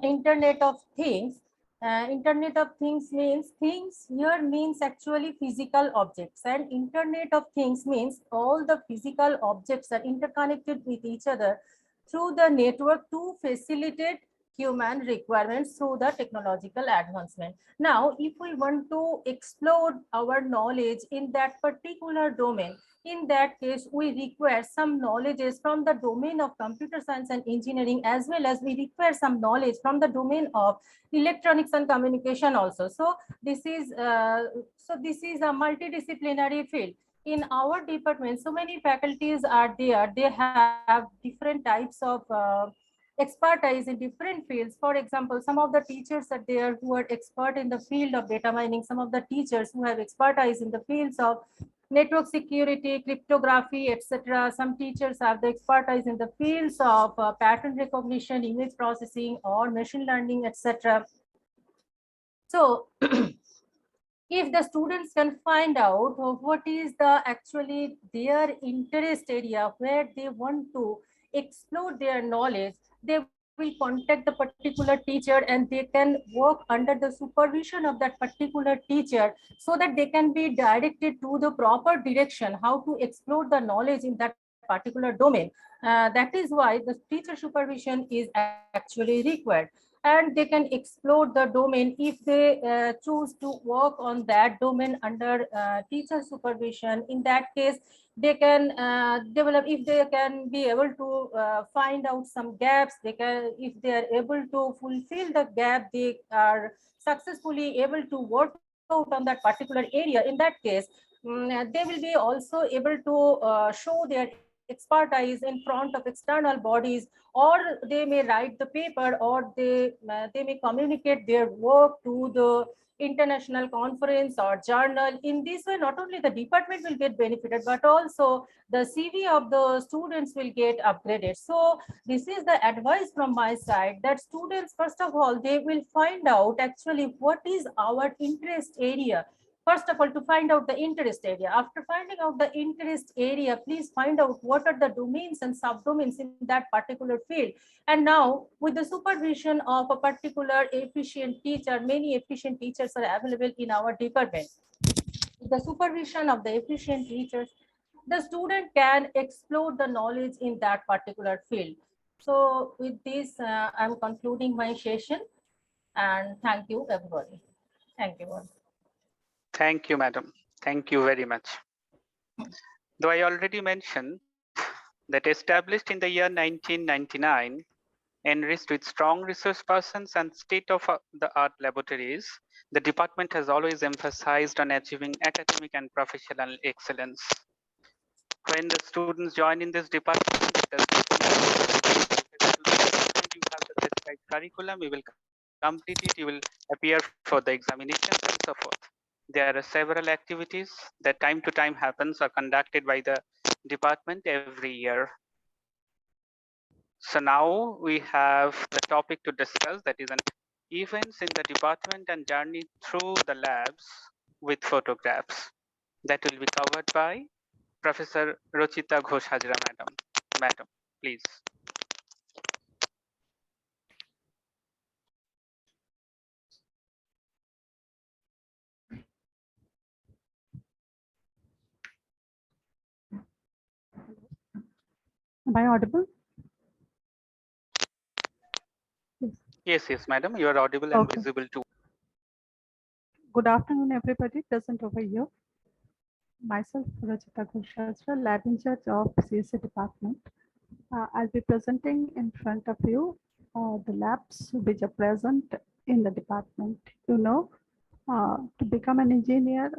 [SPEAKER 5] Internet of Things. Internet of Things means actually physical objects, and Internet of Things means all the physical objects are interconnected with each other through the network to facilitate human requirements through the technological advancement. Now, if we want to explore our knowledge in that particular domain, in that case, we require some knowledges from the domain of computer science and engineering, as well as we require some knowledge from the domain of electronics and communication also. So this is a multidisciplinary field. In our department, so many faculties are there. They have different types of expertise in different fields. For example, some of the teachers are there who are expert in the field of data mining, some of the teachers who have expertise in the fields of network security, cryptography, etc. Some teachers have the expertise in the fields of pattern recognition, image processing, or machine learning, etc. So if the students can find out what is the actually their interest area, where they want to explore their knowledge, they will contact the particular teacher and they can work under the supervision of that particular teacher, so that they can be directed to the proper direction how to explore the knowledge in that particular domain. That is why the teacher supervision is actually required. and they can explore the domain if they choose to work on that domain under teacher supervision. In that case, they can develop, if they can be able to find out some gaps, they can, if they are able to fulfill the gap, they are successfully able to work out on that particular area. In that case, they will be also able to show their expertise in front of external bodies, or they may write the paper, or they may communicate their work to the international conference or journal. In this way, not only the department will get benefited, but also the CV of the students will get upgraded. So this is the advice from my side, that students, first of all, they will find out actually what is our interest area. First of all, to find out the interest area. After finding out the interest area, please find out what are the domains and subdomains in that particular field. And now, with the supervision of a particular efficient teacher, many efficient teachers are available in our department. With the supervision of the efficient teachers, the student can explore the knowledge in that particular field. So with this, I'm concluding my session, and thank you, everybody. Thank you all.
[SPEAKER 2] Thank you, madam. Thank you very much. Though I already mentioned that established in the year 1999, enriched with strong resource persons and state-of-the-art laboratories, the department has always emphasized on achieving academic and professional excellence. When the students join in this department, you have the specified curriculum, you will complete it, you will appear for the examinations and so forth. There are several activities that time to time happens or conducted by the department every year. So now we have the topic to discuss, that is an events in the department and journey through the labs with photographs. That will be covered by Professor Rachita Gosajara, madam. Madam, please.
[SPEAKER 16] Am I audible?
[SPEAKER 2] Yes, yes, madam, you are audible and visible too.
[SPEAKER 16] Good afternoon, everybody present over here. Myself, Rachita Gosajara, lab in charge of CSA department. I'll be presenting in front of you the labs which are present in the department. You know, to become an engineer,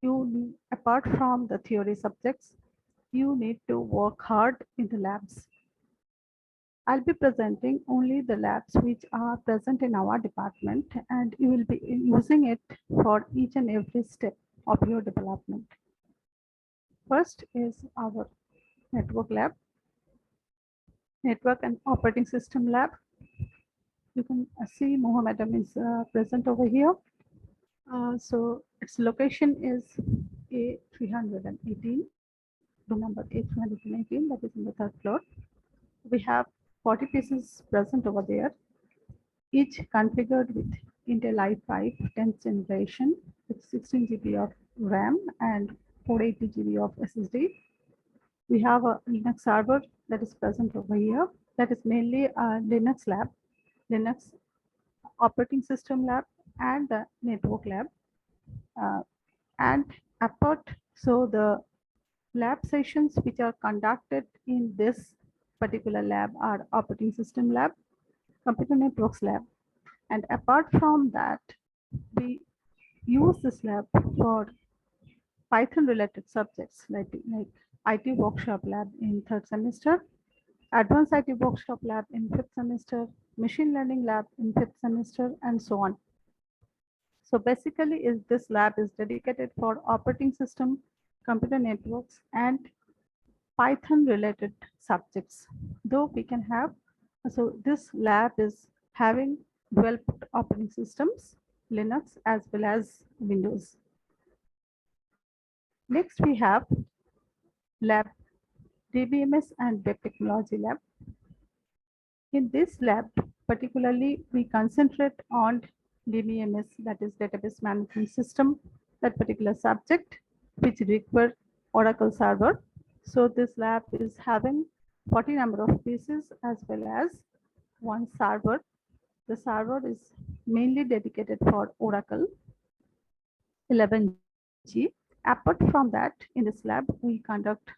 [SPEAKER 16] you need, apart from the theory subjects, you need to work hard in the labs. I'll be presenting only the labs which are present in our department, and you will be using it for each and every step of your development. First is our network lab, network and operating system lab. You can see Moha madam is present over here. So its location is A318, room number A318, that is in the 3rd floor. We have 40 pieces present over there, each configured with Intel i5 10th generation with 16 GB of RAM and 480 GB of SSD. We have a Linux server that is present over here. That is mainly a Linux lab, Linux operating system lab, and the network lab. And apart, so the lab sessions which are conducted in this particular lab are operating system lab, computer networks lab. And apart from that, we use this lab for Python related subjects like IT workshop lab in 3rd semester, advanced IT workshop lab in 5th semester, machine learning lab in 5th semester, and so on. So basically this lab is dedicated for operating system, computer networks, and Python related subjects. Though we can have, so this lab is having developed operating systems, Linux as well as Windows. Next we have lab DBMS and web technology lab. In this lab, particularly we concentrate on DBMS, that is database management system, that particular subject which require Oracle server. So this lab is having 40 number of pieces as well as one server The server is mainly dedicated for Oracle 11G. Apart from that, in this lab, we conduct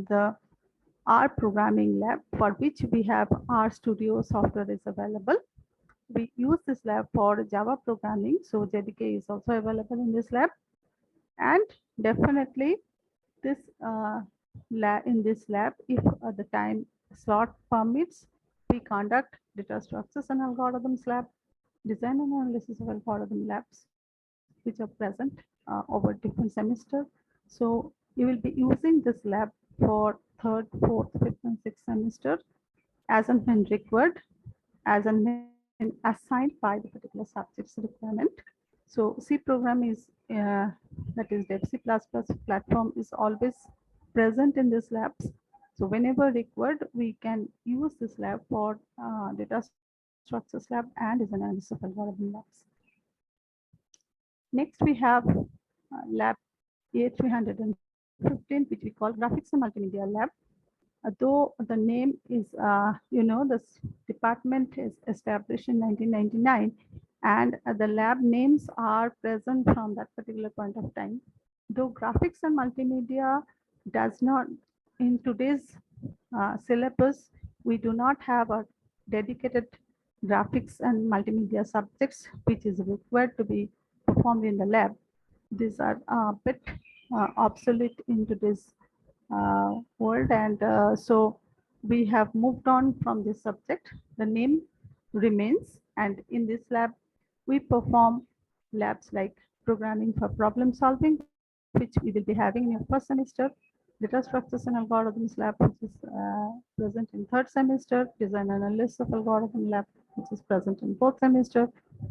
[SPEAKER 16] the R programming lab, for which we have R Studio software is available. We use this lab for Java programming, so JDK is also available in this lab. And definitely this in this lab, if the time slot permits, we conduct data structures and algorithms lab, design and analysis of algorithm labs, which are present over different semester. So you will be using this lab for third, fourth, fifth, and sixth semester as and when required, as and when assigned by the particular subject's requirement. So C program is that is Dev-C++ platform is always present in these labs. So whenever required, we can use this lab for data structures lab and design analysis of algorithm labs. Next, we have lab A315, which we call Graphics and Multimedia Lab. Though the name is, this department is established in 1999, and the lab names are present from that particular point of time. Though graphics and multimedia does not, in today's syllabus, we do not have a dedicated graphics and multimedia subjects, which is required to be performed in the lab. These are a bit obsolete in today's world, and so we have moved on from this subject. The name remains, and in this lab we perform labs like programming for problem solving, which we will be having in your first semester, data structures and algorithms lab, which is present in third semester, design analysis of algorithm lab, which is present in fourth semester,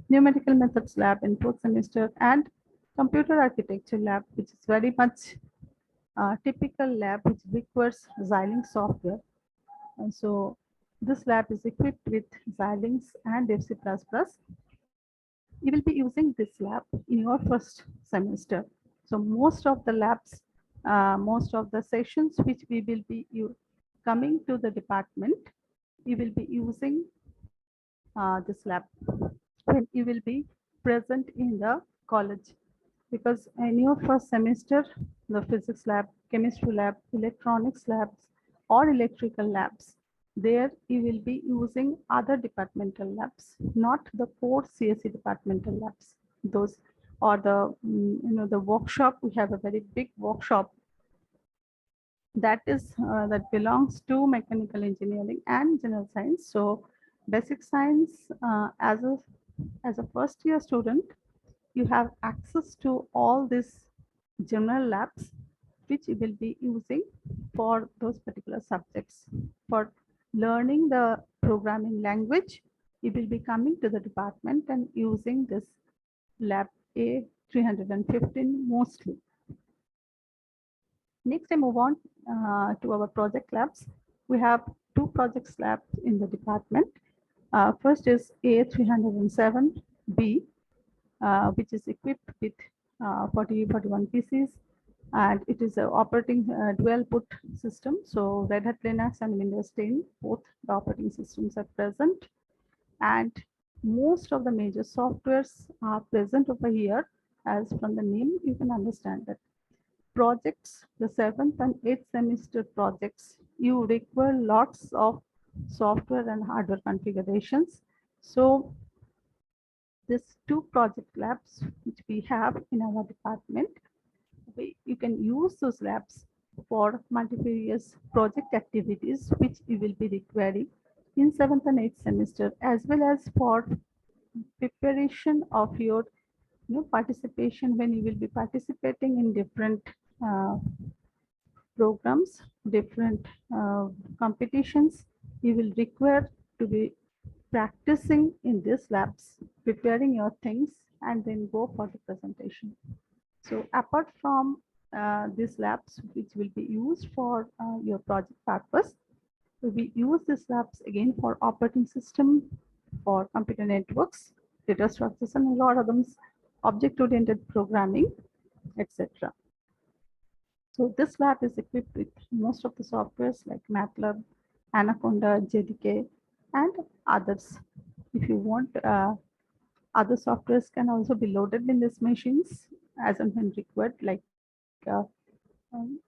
[SPEAKER 16] numerical methods lab in fourth semester, and computer architecture lab, which is very much typical lab which requires Xilinx software. And so this lab is equipped with Xilinx and Dev-C++. You will be using this lab in your first semester. So most of the labs, most of the sessions which we will be coming to the department, you will be using this lab when you will be present in the college. Because in your first semester, the physics lab, chemistry lab, electronics labs, or electrical labs, there you will be using other departmental labs, not the core CSE departmental labs. Those or the the workshop. We have a very big workshop that is that belongs to mechanical engineering and general science. So basic science, as a first year student, you have access to all these general labs, which you will be using for those particular subjects. For learning the programming language, you will be coming to the department and using this lab A315 mostly. Next, I move on to our project labs. We have two projects labs in the department. First is A307B, which is equipped with 41 PCs, and it is an operating dual boot system. So Red Hat Linux and Windows 10, both the operating systems are present, and most of the major softwares are present over here. As from the name, you can understand that projects, the 7th and 8th semester projects, you require lots of software and hardware configurations. So these two project labs which we have in our department, you can use those labs for multifarious project activities which you will be requiring in 7th and 8th semester, as well as for preparation of your participation when you will be participating in different programs, different competitions. You will require to be practicing in these labs, preparing your things, and then go for the presentation. So apart from these labs, which will be used for your project purpose, we use these labs again for operating system, for computer networks, data structures and algorithms, object-oriented programming, etc. So this lab is equipped with most of the softwares like MATLAB, Anaconda, JDK, and others. If you want, other softwares can also be loaded in these machines as and when required. Like um,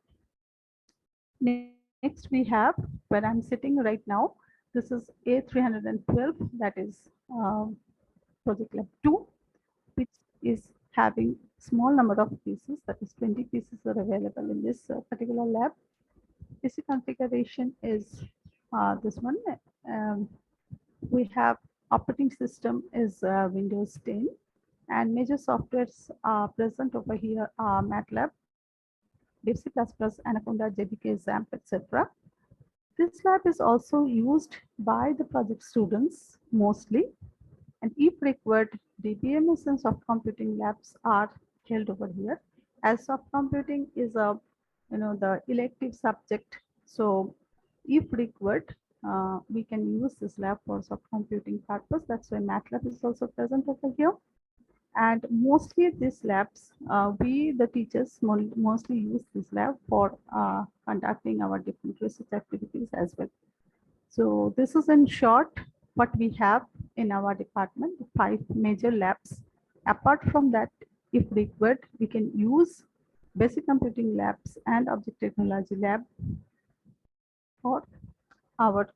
[SPEAKER 16] next we have where I'm sitting right now. This is A312, that is Project Lab 2, which is having small number of pieces, that is 20 pieces are available in this particular lab. PC configuration is this one. We have operating system is Windows 10, and major softwares are present over here are MATLAB, Day-6, Anaconda, JDK, XAMPP, etc. This lab is also used by the project students mostly, and if required, the BMS and soft computing labs are held over here. As soft computing is a the elective subject, so if required, we can use this lab for soft computing purpose. That's why MATLAB is also present over here. And mostly these labs, we the teachers mostly use this lab for conducting our different research activities as well. So this is in short what we have in our department, 5 major labs. Apart from that, if required, we can use basic computing labs and object technology lab for our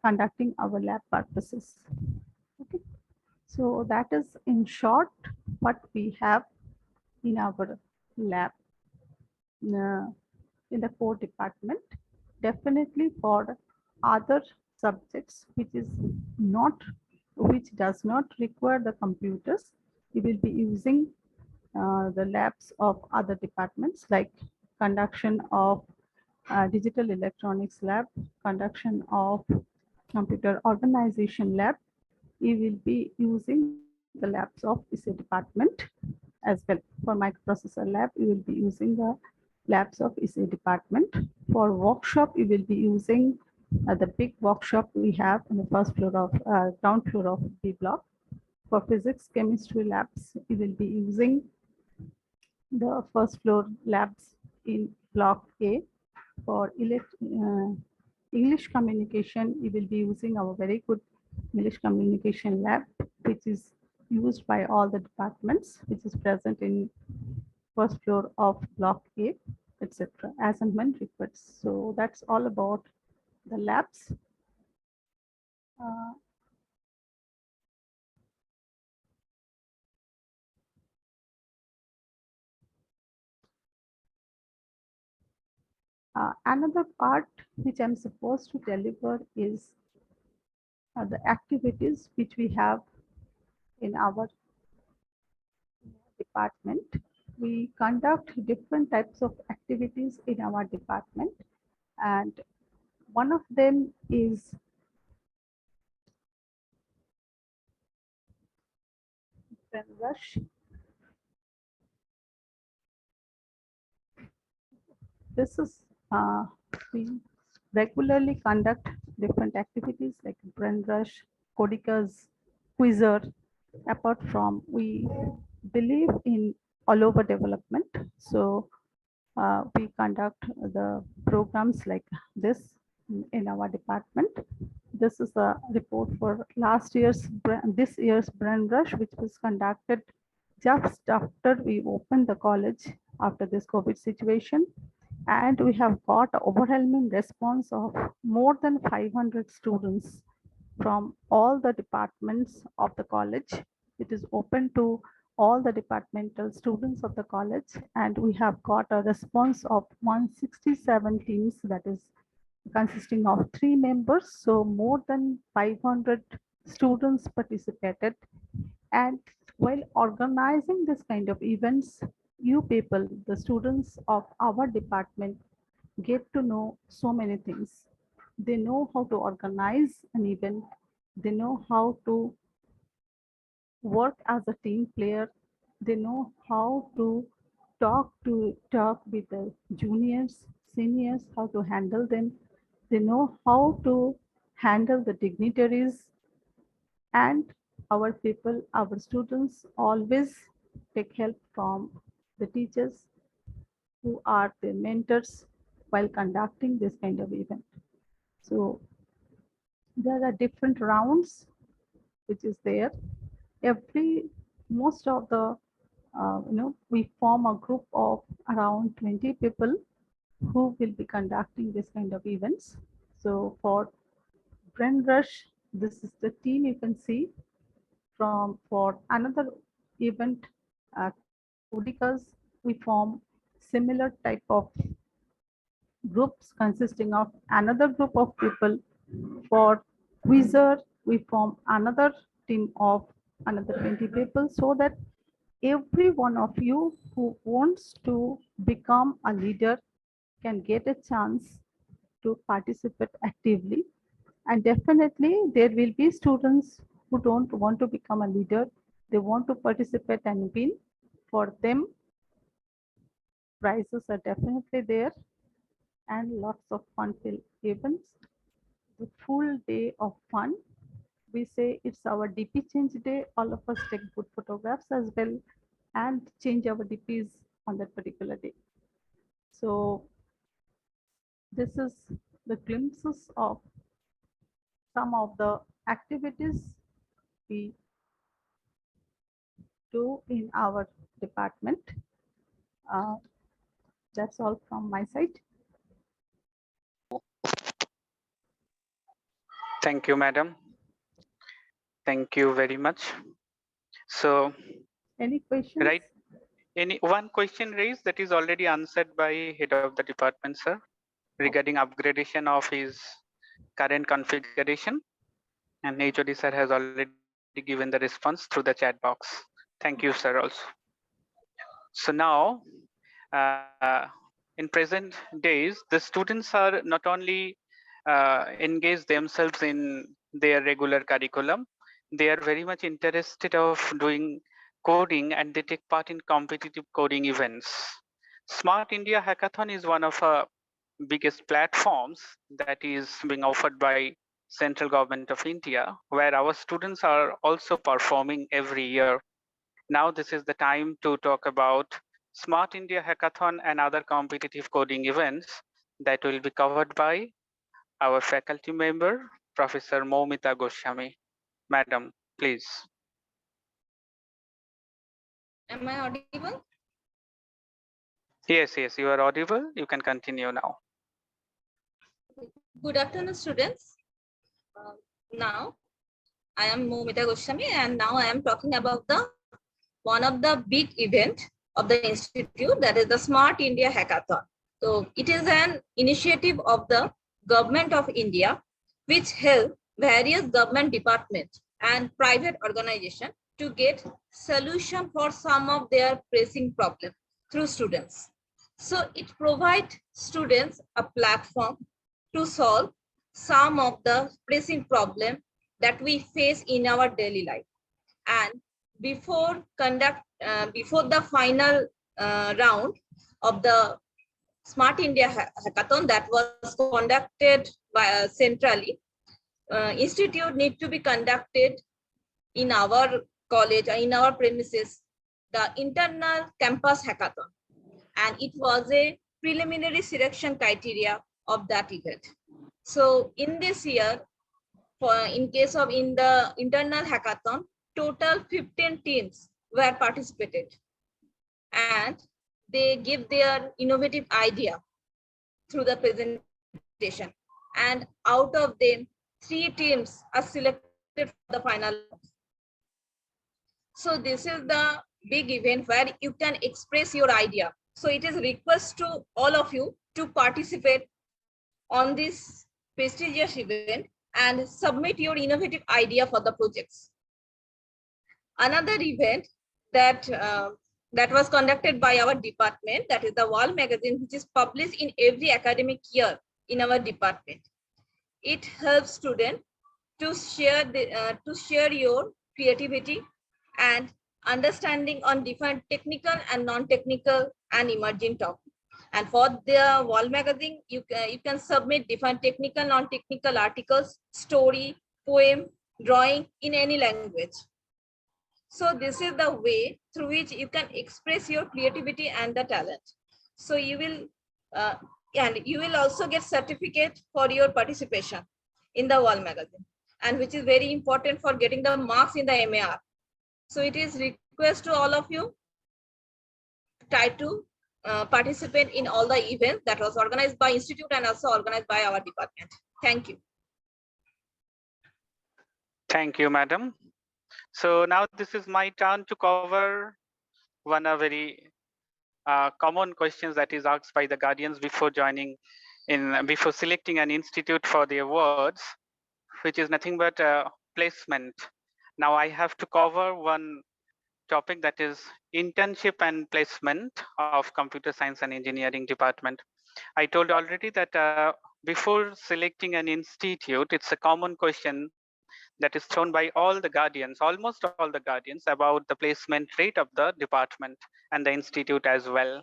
[SPEAKER 16] conducting our lab purposes. Okay. So that is in short what we have in our lab in the core department. Definitely for other subjects which does not require the computers, we will be using the labs of other departments like conduction of digital electronics lab, conduction of computer organization lab. We will be using the labs of ISA department as well. For microprocessor lab, we will be using the labs of ISA department. For workshop, we will be using the big workshop we have on the first floor of ground floor of B block. For physics, chemistry labs, we will be using the first floor labs in block A. For English communication, we will be using our very good English communication lab, which is used by all the departments, which is present in first floor of block A, etc. as and when required. So that's all about the labs. Another part which I'm supposed to deliver is the activities which we have in our department. We conduct different types of activities in our department, and one of them is rush. This is we regularly conduct different activities like brain rush, codicas, quizzer. Apart from, we believe in all over development, so we conduct the programs like this in our department. This is a report for this year's brain rush, which was conducted just after we opened the college after this COVID situation. And we have got overwhelming response of more than 500 students from all the departments of the college. It is open to all the departmental students of the college, and we have got a response of 167 teams, that is consisting of 3 members. So more than 500 students participated. And while organizing this kind of events, you people, the students of our department, get to know so many things. They know how to organize an event. They know how to work as a team player. They know how to talk with the juniors, seniors, how to handle them. They know how to handle the dignitaries, and our people, our students always take help from the teachers who are their mentors while conducting this kind of event. So there are different rounds which is there. Most of the we form a group of around 20 people who will be conducting this kind of events. So for Brain Rush, this is the team you can see. For another event, because we form similar type of groups consisting of another group of people. For Quizzer, we form another team of another 20 people, so that every one of you who wants to become a leader can get a chance to participate actively. And definitely there will be students who don't want to become a leader. They want to participate and win. For them, prizes are definitely there and lots of fun-filled events. The full day of fun. We say it's our DP change day. All of us take good photographs as well and change our DPs on that particular day. So this is the glimpses of some of the activities we do in our department. That's all from my side.
[SPEAKER 2] Thank you, madam. Thank you very much. So,
[SPEAKER 16] any questions?
[SPEAKER 2] Right. Any one question raised that is already answered by head of the department, sir, regarding upgradation of his current configuration. And HOD sir has already given the response through the chat box. Thank you, sir, also. So now, in present days, the students are not only engage themselves in their regular curriculum, they are very much interested of doing coding and they take part in competitive coding events. Smart India Hackathon is one of our biggest platforms that is being offered by Central Government of India, where our students are also performing every year. Now this is the time to talk about Smart India Hackathon and other competitive coding events that will be covered by our faculty member, Professor Moumita Goswami. Madam, please.
[SPEAKER 17] Am I audible?
[SPEAKER 2] Yes, you are audible. You can continue now.
[SPEAKER 17] Good afternoon, students. Now, I am Moumita Goswami, and now I am talking about one of the big event of the institute, that is the Smart India Hackathon. So it is an initiative of the Government of India, which help various government departments and private organizations to get solution for some of their pressing problems through students. So it provides students a platform to solve some of the pressing problems that we face in our daily life. And before the final round of the Smart India Hackathon that was conducted by centrally, institute need to be conducted in our college or in our premises, the internal campus hackathon, and it was a preliminary selection criteria of that event. So in this year, in the internal hackathon, total 15 teams were participated, and they give their innovative idea through the presentation, and out of them 3 teams are selected for the final. So this is the big event where you can express your idea. So it is a request to all of you to participate on this prestigious event and submit your innovative idea for the projects. Another event that was conducted by our department, that is the Wall magazine, which is published in every academic year in our department. It helps students to share your creativity and understanding on different technical and non-technical and emerging topics. And for the Wall magazine, you can submit different technical, non-technical articles, story, poem, drawing in any language. So this is the way through which you can express your creativity and the talent. So you will and you will also get certificate for your participation. in the Wall magazine, and which is very important for getting the marks in the MAR. So it is request to all of you, try to participate in all the events that was organized by institute and also organized by our department. Thank you.
[SPEAKER 2] Thank you, madam. So now this is my turn to cover one of very common questions that is asked by the guardians before before selecting an institute for the awards, which is nothing but placement. Now I have to cover one topic, that is internship and placement of computer science and engineering department. I told already that before selecting an institute, it's a common question that is thrown by all the guardians, almost all the guardians, about the placement rate of the department and the institute as well.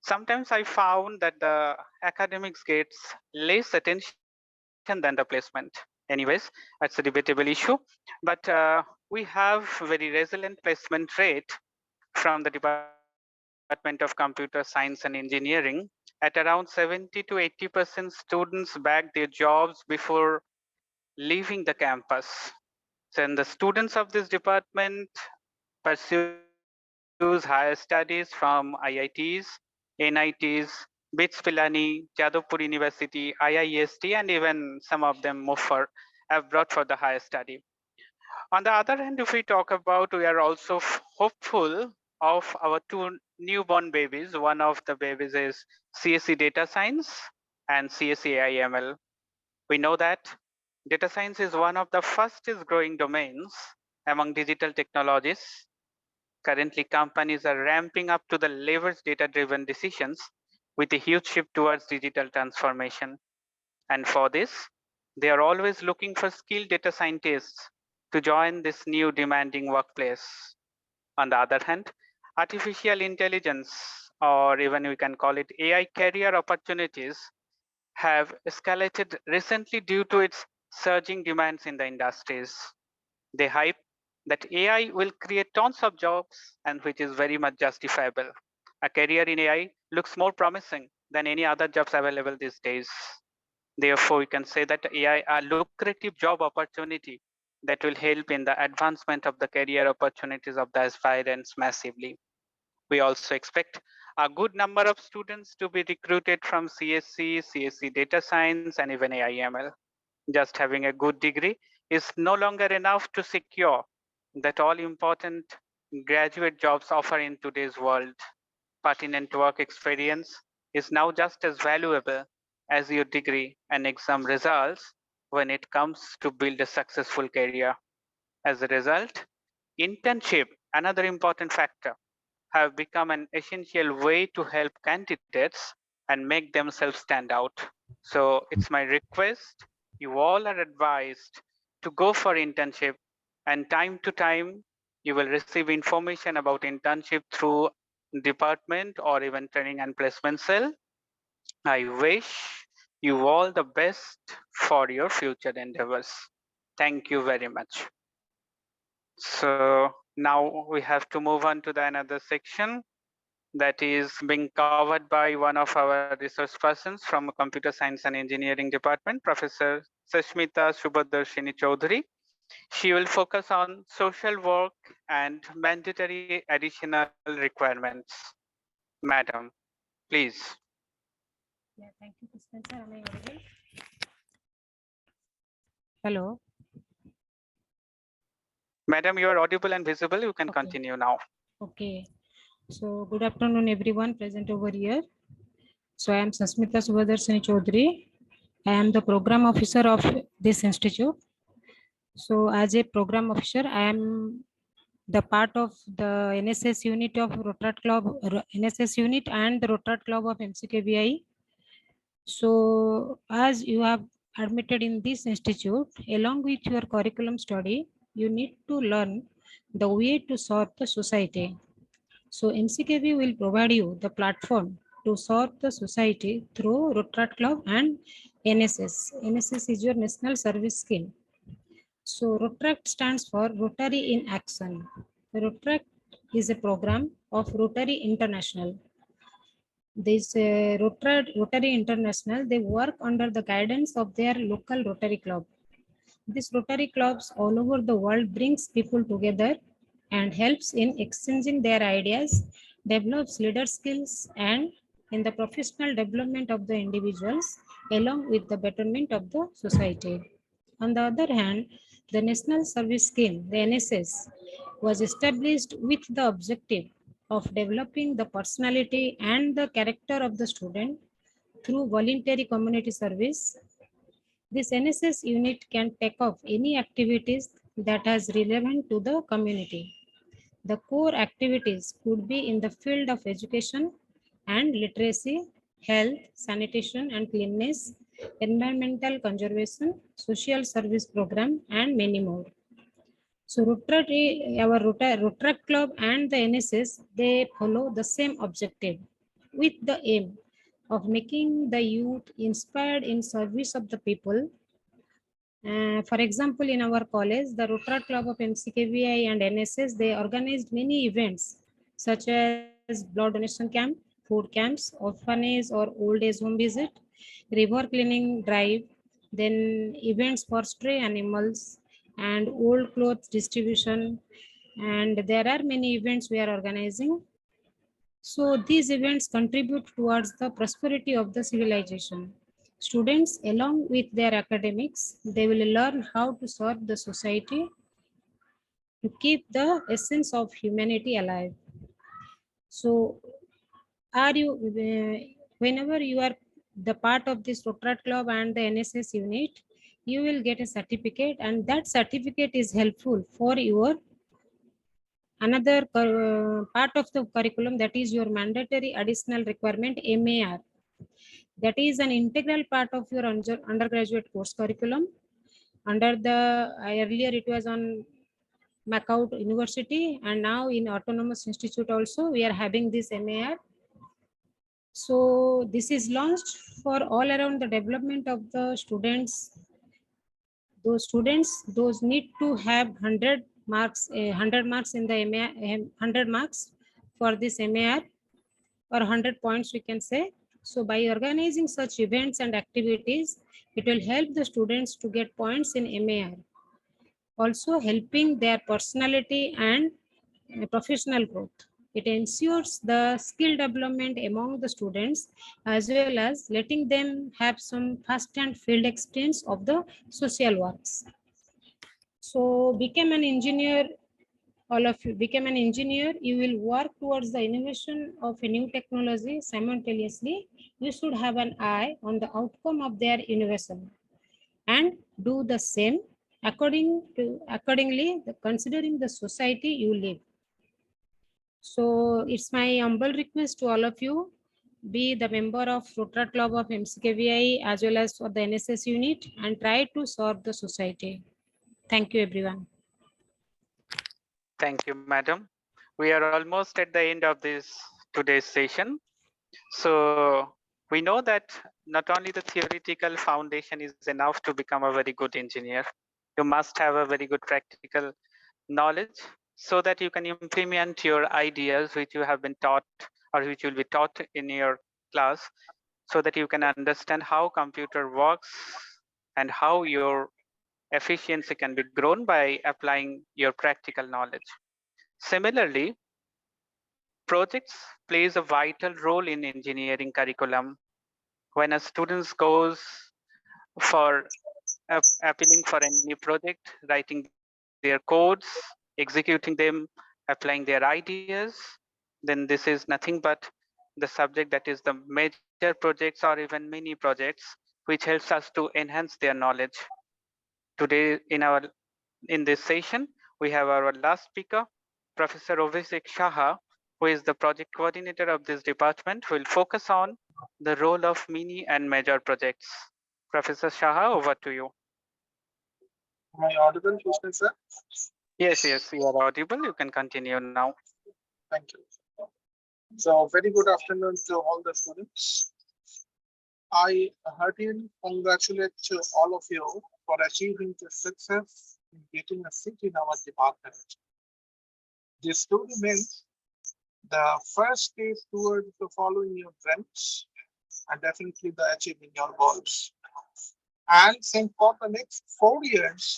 [SPEAKER 2] Sometimes I found that the academics gets less attention than the placement. Anyways, that's a debatable issue, but we have very resilient placement rate from the Department of Computer Science and Engineering. At around 70 to 80% students back their jobs before leaving the campus. Then the students of this department pursues higher studies from IITs, NITs, BITS Pilani, Jadavpur University, IIST, and even some of them have brought for the higher study. On the other hand, if we talk about, we are also hopeful of our two newborn babies. One of the babies is CSE Data Science and CSE AI/ML. We know that data science is one of the fastest growing domains among digital technologies. Currently, companies are ramping up to the leverage data-driven decisions with a huge shift towards digital transformation. And for this, they are always looking for skilled data scientists to join this new demanding workplace. On the other hand, artificial intelligence, or even we can call it AI career opportunities, have escalated recently due to its surging demands in the industries. They hype that AI will create tons of jobs, and which is very much justifiable. A career in AI looks more promising than any other jobs available these days. Therefore, we can say that AI are lucrative job opportunity that will help in the advancement of the career opportunities of the aspirants massively. We also expect a good number of students to be recruited from CSC, CSC Data Science, and even AI/ML. Just having a good degree is no longer enough to secure that all important graduate jobs offer in today's world. Pertinent work experience is now just as valuable as your degree and exam results when it comes to build a successful career. As a result, internship, another important factor, have become an essential way to help candidates and make themselves stand out. So it's my request, you all are advised to go for internship, and time to time you will receive information about internship through department or even training and placement cell. I wish you all the best for your future endeavors. Thank you very much. So now we have to move on to the another section that is being covered by one of our resource persons from Computer Science and Engineering Department, Professor Sashmita Subhadarshini Chaudhary. She will focus on social work and mandatory additional requirements. Madam, please.
[SPEAKER 5] Yeah, thank you, Spencer. Am I audible? Hello.
[SPEAKER 2] Madam, you are audible and visible. You can
[SPEAKER 5] Okay.
[SPEAKER 2] continue now.
[SPEAKER 5] Okay. So good afternoon, everyone present over here. So I am Sasmita Subhadarshini Chaudhary. I am the program officer of this institute. So as a program officer, I am the part of the NSS unit of Rotaract Club, NSS unit and the Rotaract Club of MCKVI. So as you have admitted in this institute, along with your curriculum study, you need to learn the way to serve the society. So MCKV will provide you the platform to serve the society through Rotaract Club and NSS. NSS is your National Service Scheme. So Rotaract stands for Rotary in Action. Rotaract is a program of Rotary International.
[SPEAKER 18] This Rotary International, they work under the guidance of their local Rotary Club. These Rotary clubs all over the world brings people together and helps in exchanging their ideas, develops leader skills, and in the professional development of the individuals along with the betterment of the society. On the other hand, the National Service Scheme, the NSS, was established with the objective of developing the personality and the character of the student through voluntary community service. This NSS unit can take up any activities that is relevant to the community. The core activities could be in the field of education and literacy, health, sanitation and cleanliness, environmental conservation, social service program, and many more. So our Rotary Club and the NSS, they follow the same objective with the aim of making the youth inspired in service of the people. For example, in our college, the Rotary Club of MCKVI and NSS, they organized many events such as blood donation camp, food camps, orphanage or old age home visit, river cleaning drive, then events for stray animals and old clothes distribution. And there are many events we are organizing. So these events contribute towards the prosperity of the civilization. Students, along with their academics, they will learn how to serve the society to keep the essence of humanity alive. So, whenever you are the part of this Rotary Club and the NSS unit, you will get a certificate, and that certificate is helpful for your another part of the curriculum, that is your mandatory additional requirement MAR. That is an integral part of your undergraduate course curriculum. Under the earlier it was on McCourt University, and now in Autonomous Institute also we are having this MAR. So this is launched for all around the development of the students. Those need to have 100 marks in the MAR, 100 marks for this MAR, or 100 points we can say. So by organizing such events and activities, it will help the students to get points in MAR. Also helping their personality and professional growth. It ensures the skill development among the students, as well as letting them have some first-hand field experience of the social works. So become an engineer, all of you become an engineer, you will work towards the innovation of a new technology. Simultaneously, you should have an eye on the outcome of their innovation and do the same accordingly, considering the society you live. So it's my humble request to all of you, be the member of Rotary Club of MCKVI as well as for the NSS unit, and try to serve the society. Thank you, everyone.
[SPEAKER 2] Thank you, madam. We are almost at the end of this today's session. So we know that not only the theoretical foundation is enough to become a very good engineer. You must have a very good practical knowledge so that you can implement your ideas which you have been taught or which will be taught in your class, so that you can understand how computer works and how your efficiency can be grown by applying your practical knowledge. Similarly, projects plays a vital role in engineering curriculum. When a student goes for appealing for any project, writing their codes, executing them, applying their ideas, then this is nothing but the subject that is the major projects or even mini projects, which helps us to enhance their knowledge. Today in this session, we have our last speaker, Professor Abhishek Shaha, who is the project coordinator of this department, who will focus on the role of mini and major projects. Professor Shaha, over to you.
[SPEAKER 19] Am I audible, Krishnan sir?
[SPEAKER 2] Yes, you are audible. You can continue now.
[SPEAKER 19] Thank you. So very good afternoon to all the students. I heartily congratulate all of you for achieving the success in getting a seat in our department. This truly means the first step towards the following your dreams and definitely the achieving your goals. And since for the next 4 years,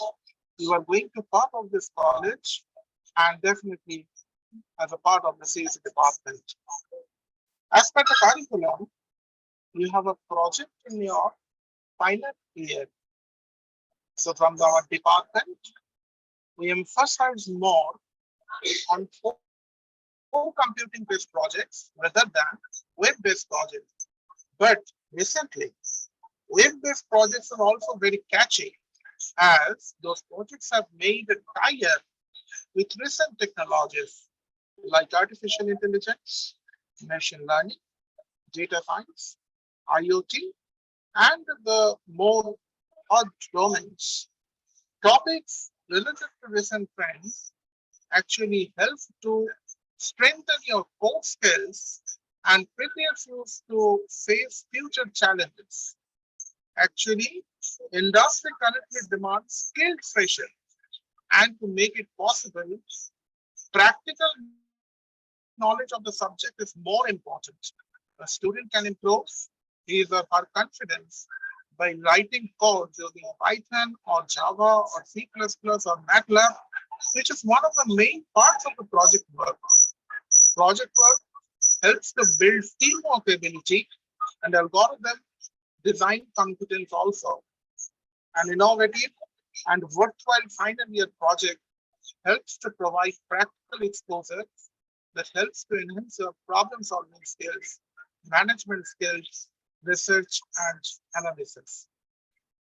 [SPEAKER 19] you are going to part of this college and definitely as a part of the CSE department. As per the curriculum, you have a project in your final year. So from our department, we emphasize more on core computing-based projects rather than web-based projects. But recently, web-based projects are also very catchy as those projects have made a tie-up with recent technologies like artificial intelligence, machine learning, data science, IoT, and the more hot domains. Topics related to recent trends actually help to strengthen your core skills and prepare you to face future challenges. Actually, industry currently demands skilled freshers, and to make it possible, practical knowledge of the subject is more important. A student can improve his or her confidence by writing code using Python or Java or C++ or MATLAB, which is one of the main parts of the project work. Project work helps to build teamwork ability and algorithm design competence also. An innovative and worthwhile final year project helps to provide practical exposure that helps to enhance your problem solving skills, management skills, research and analysis.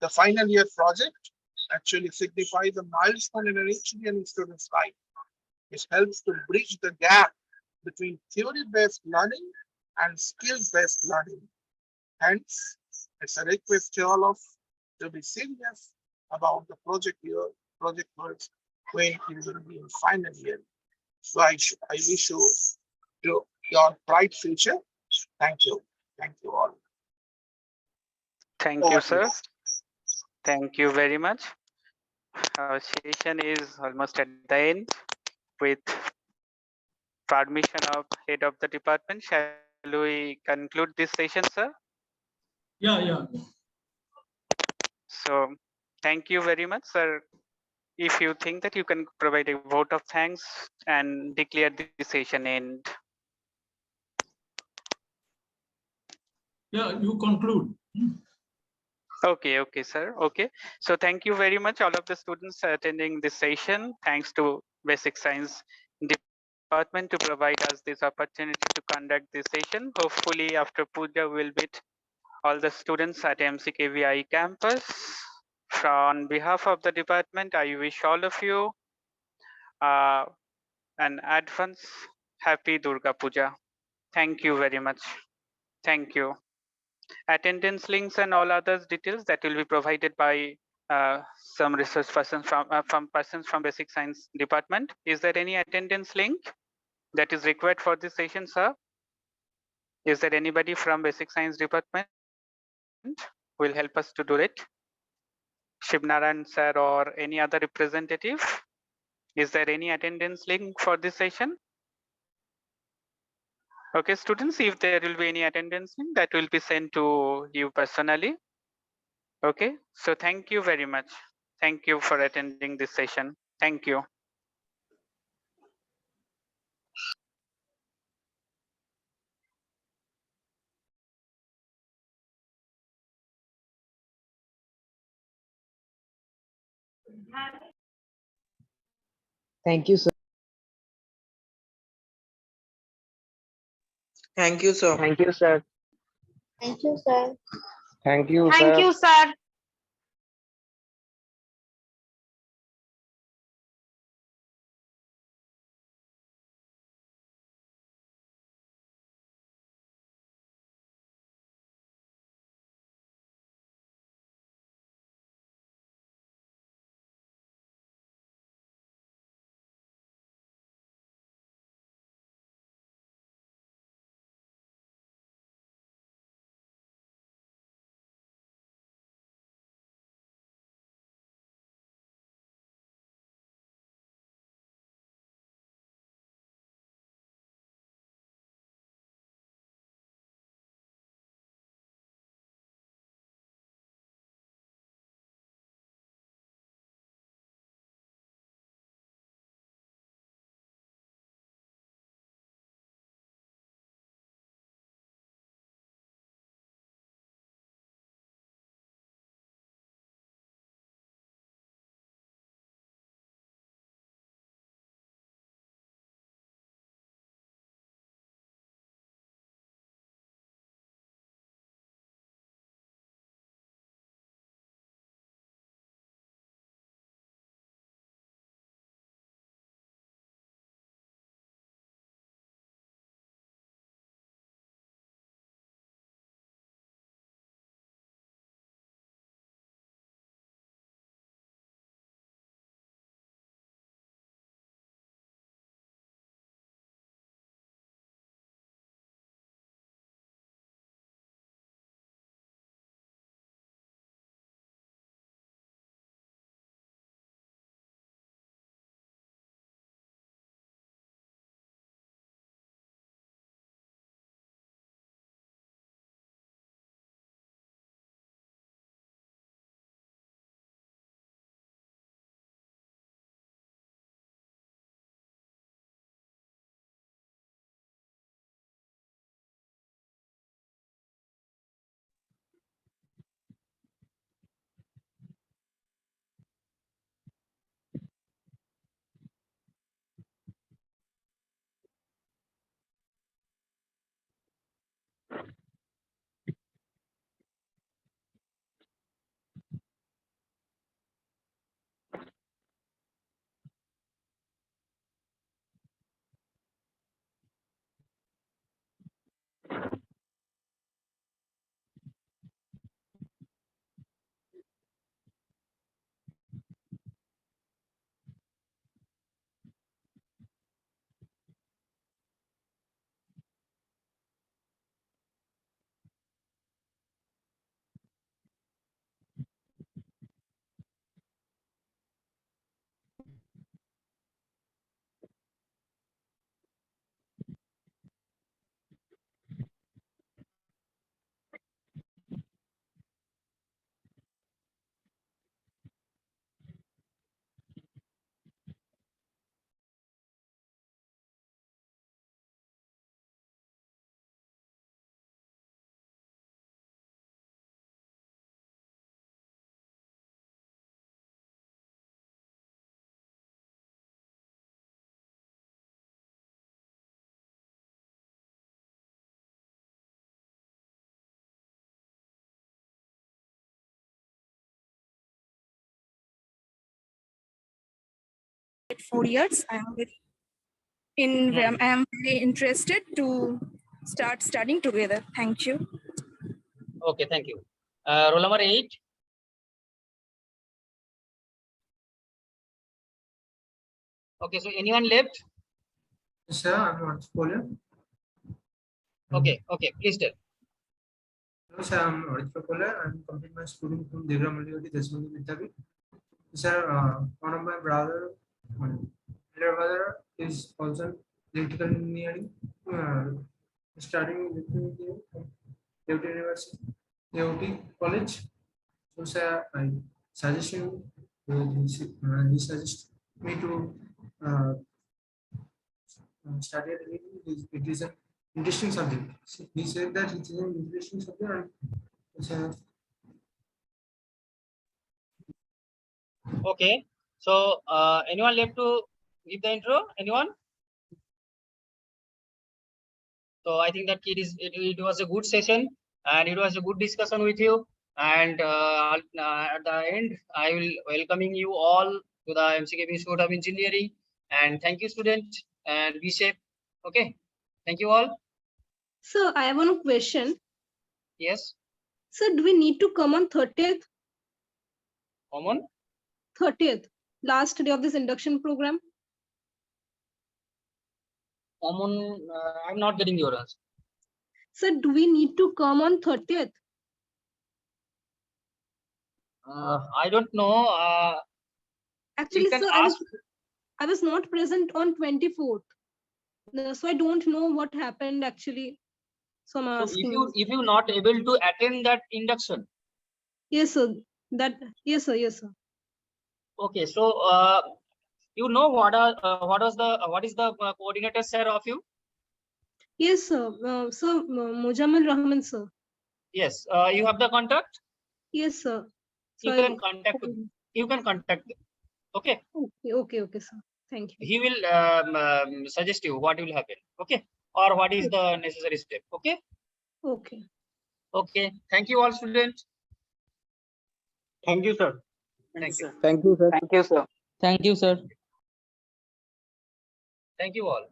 [SPEAKER 19] The final year project actually signifies a milestone in an engineering student's life. It helps to bridge the gap between theory-based learning and skill-based learning. Hence, it's a request to all of to be serious about the project work when you will be in final year. So I wish you to your bright future. Thank you. Thank you all.
[SPEAKER 2] Thank you, sir. Thank you very much. Our session is almost at the end. With permission of head of the department, shall we conclude this session, sir?
[SPEAKER 3] Yeah.
[SPEAKER 2] So thank you very much, sir. If you think that you can provide a vote of thanks and declare the session end.
[SPEAKER 3] Yeah, you conclude.
[SPEAKER 2] Okay, sir. Okay. So thank you very much, all of the students attending this session. Thanks to Basic Science Department to provide us this opportunity to conduct this session. Hopefully, after Puja, we'll meet all the students at MCKVI campus. On behalf of the department, I wish all of you an advance happy Durga Puja. Thank you very much. Thank you. Attendance links and all others details that will be provided by some research persons from persons from Basic Science Department. Is there any attendance link that is required for this session, sir? Is there anybody from Basic Science Department who will help us to do it? Shivnaran sir or any other representative? Is there any attendance link for this session? Okay, students, if there will be any attendance link, that will be sent to you personally. Okay, so thank you very much. Thank you for attending this session. Thank you.
[SPEAKER 15] Thank you, sir. Thank you, sir.
[SPEAKER 13] Thank you, sir. Thank you, sir.
[SPEAKER 15] Thank you,
[SPEAKER 13] Thank you, sir.
[SPEAKER 20] 4 years. I am very interested to start studying together. Thank you.
[SPEAKER 21] Okay, thank you. Roll number 8. Okay, so anyone left?
[SPEAKER 22] Sir, I'm not Pole.
[SPEAKER 21] Okay, okay, please tell.
[SPEAKER 22] Hello, sir, I'm Rachita Pole. I'm completing my schooling from Degra Multimedia Lab. Sir, one of my elder brother is also electrical engineering, studying with UT University, UT College. So, sir, I suggest you, he suggest me to study at it is an interesting subject. He said that it is an interesting subject and it's a
[SPEAKER 21] Okay, so anyone left to give the intro? Anyone? So I think that it was a good session and it was a good discussion with you. And at the end, I will welcoming you all to the MCKB Institute of Engineering. And thank you, students, and be safe. Okay, thank you all.
[SPEAKER 23] Sir, I have one question.
[SPEAKER 21] Yes.
[SPEAKER 23] Sir, do we need to come on 30th?
[SPEAKER 21] Come on.
[SPEAKER 23] 30th, last day of this induction program.
[SPEAKER 21] Common, I'm not getting your answer.
[SPEAKER 23] Sir, do we need to come on 30th?
[SPEAKER 21] I don't know.
[SPEAKER 23] Actually, sir, I was not present on 24th. So I don't know what happened actually. So I'm asking.
[SPEAKER 21] If you not able to attend that induction.
[SPEAKER 23] Yes, sir. Yes, sir. Yes, sir.
[SPEAKER 21] Okay, so you know what is the coordinator sir of you?
[SPEAKER 23] Yes, sir. Sir, Mujamal Rahman, sir.
[SPEAKER 21] Yes, you have the contact.
[SPEAKER 23] Yes, sir.
[SPEAKER 21] You
[SPEAKER 23] So
[SPEAKER 21] can contact. You can contact them. Okay.
[SPEAKER 23] Okay, sir. Thank you.
[SPEAKER 21] He will suggest you what will happen. Okay, or what is the necessary step. Okay.
[SPEAKER 23] Okay.
[SPEAKER 21] Okay. Thank you all, students.
[SPEAKER 24] Thank you, sir.
[SPEAKER 21] Thank you.
[SPEAKER 24] Thank you, sir.
[SPEAKER 21] Thank you, sir. Thank you, sir. Thank you all.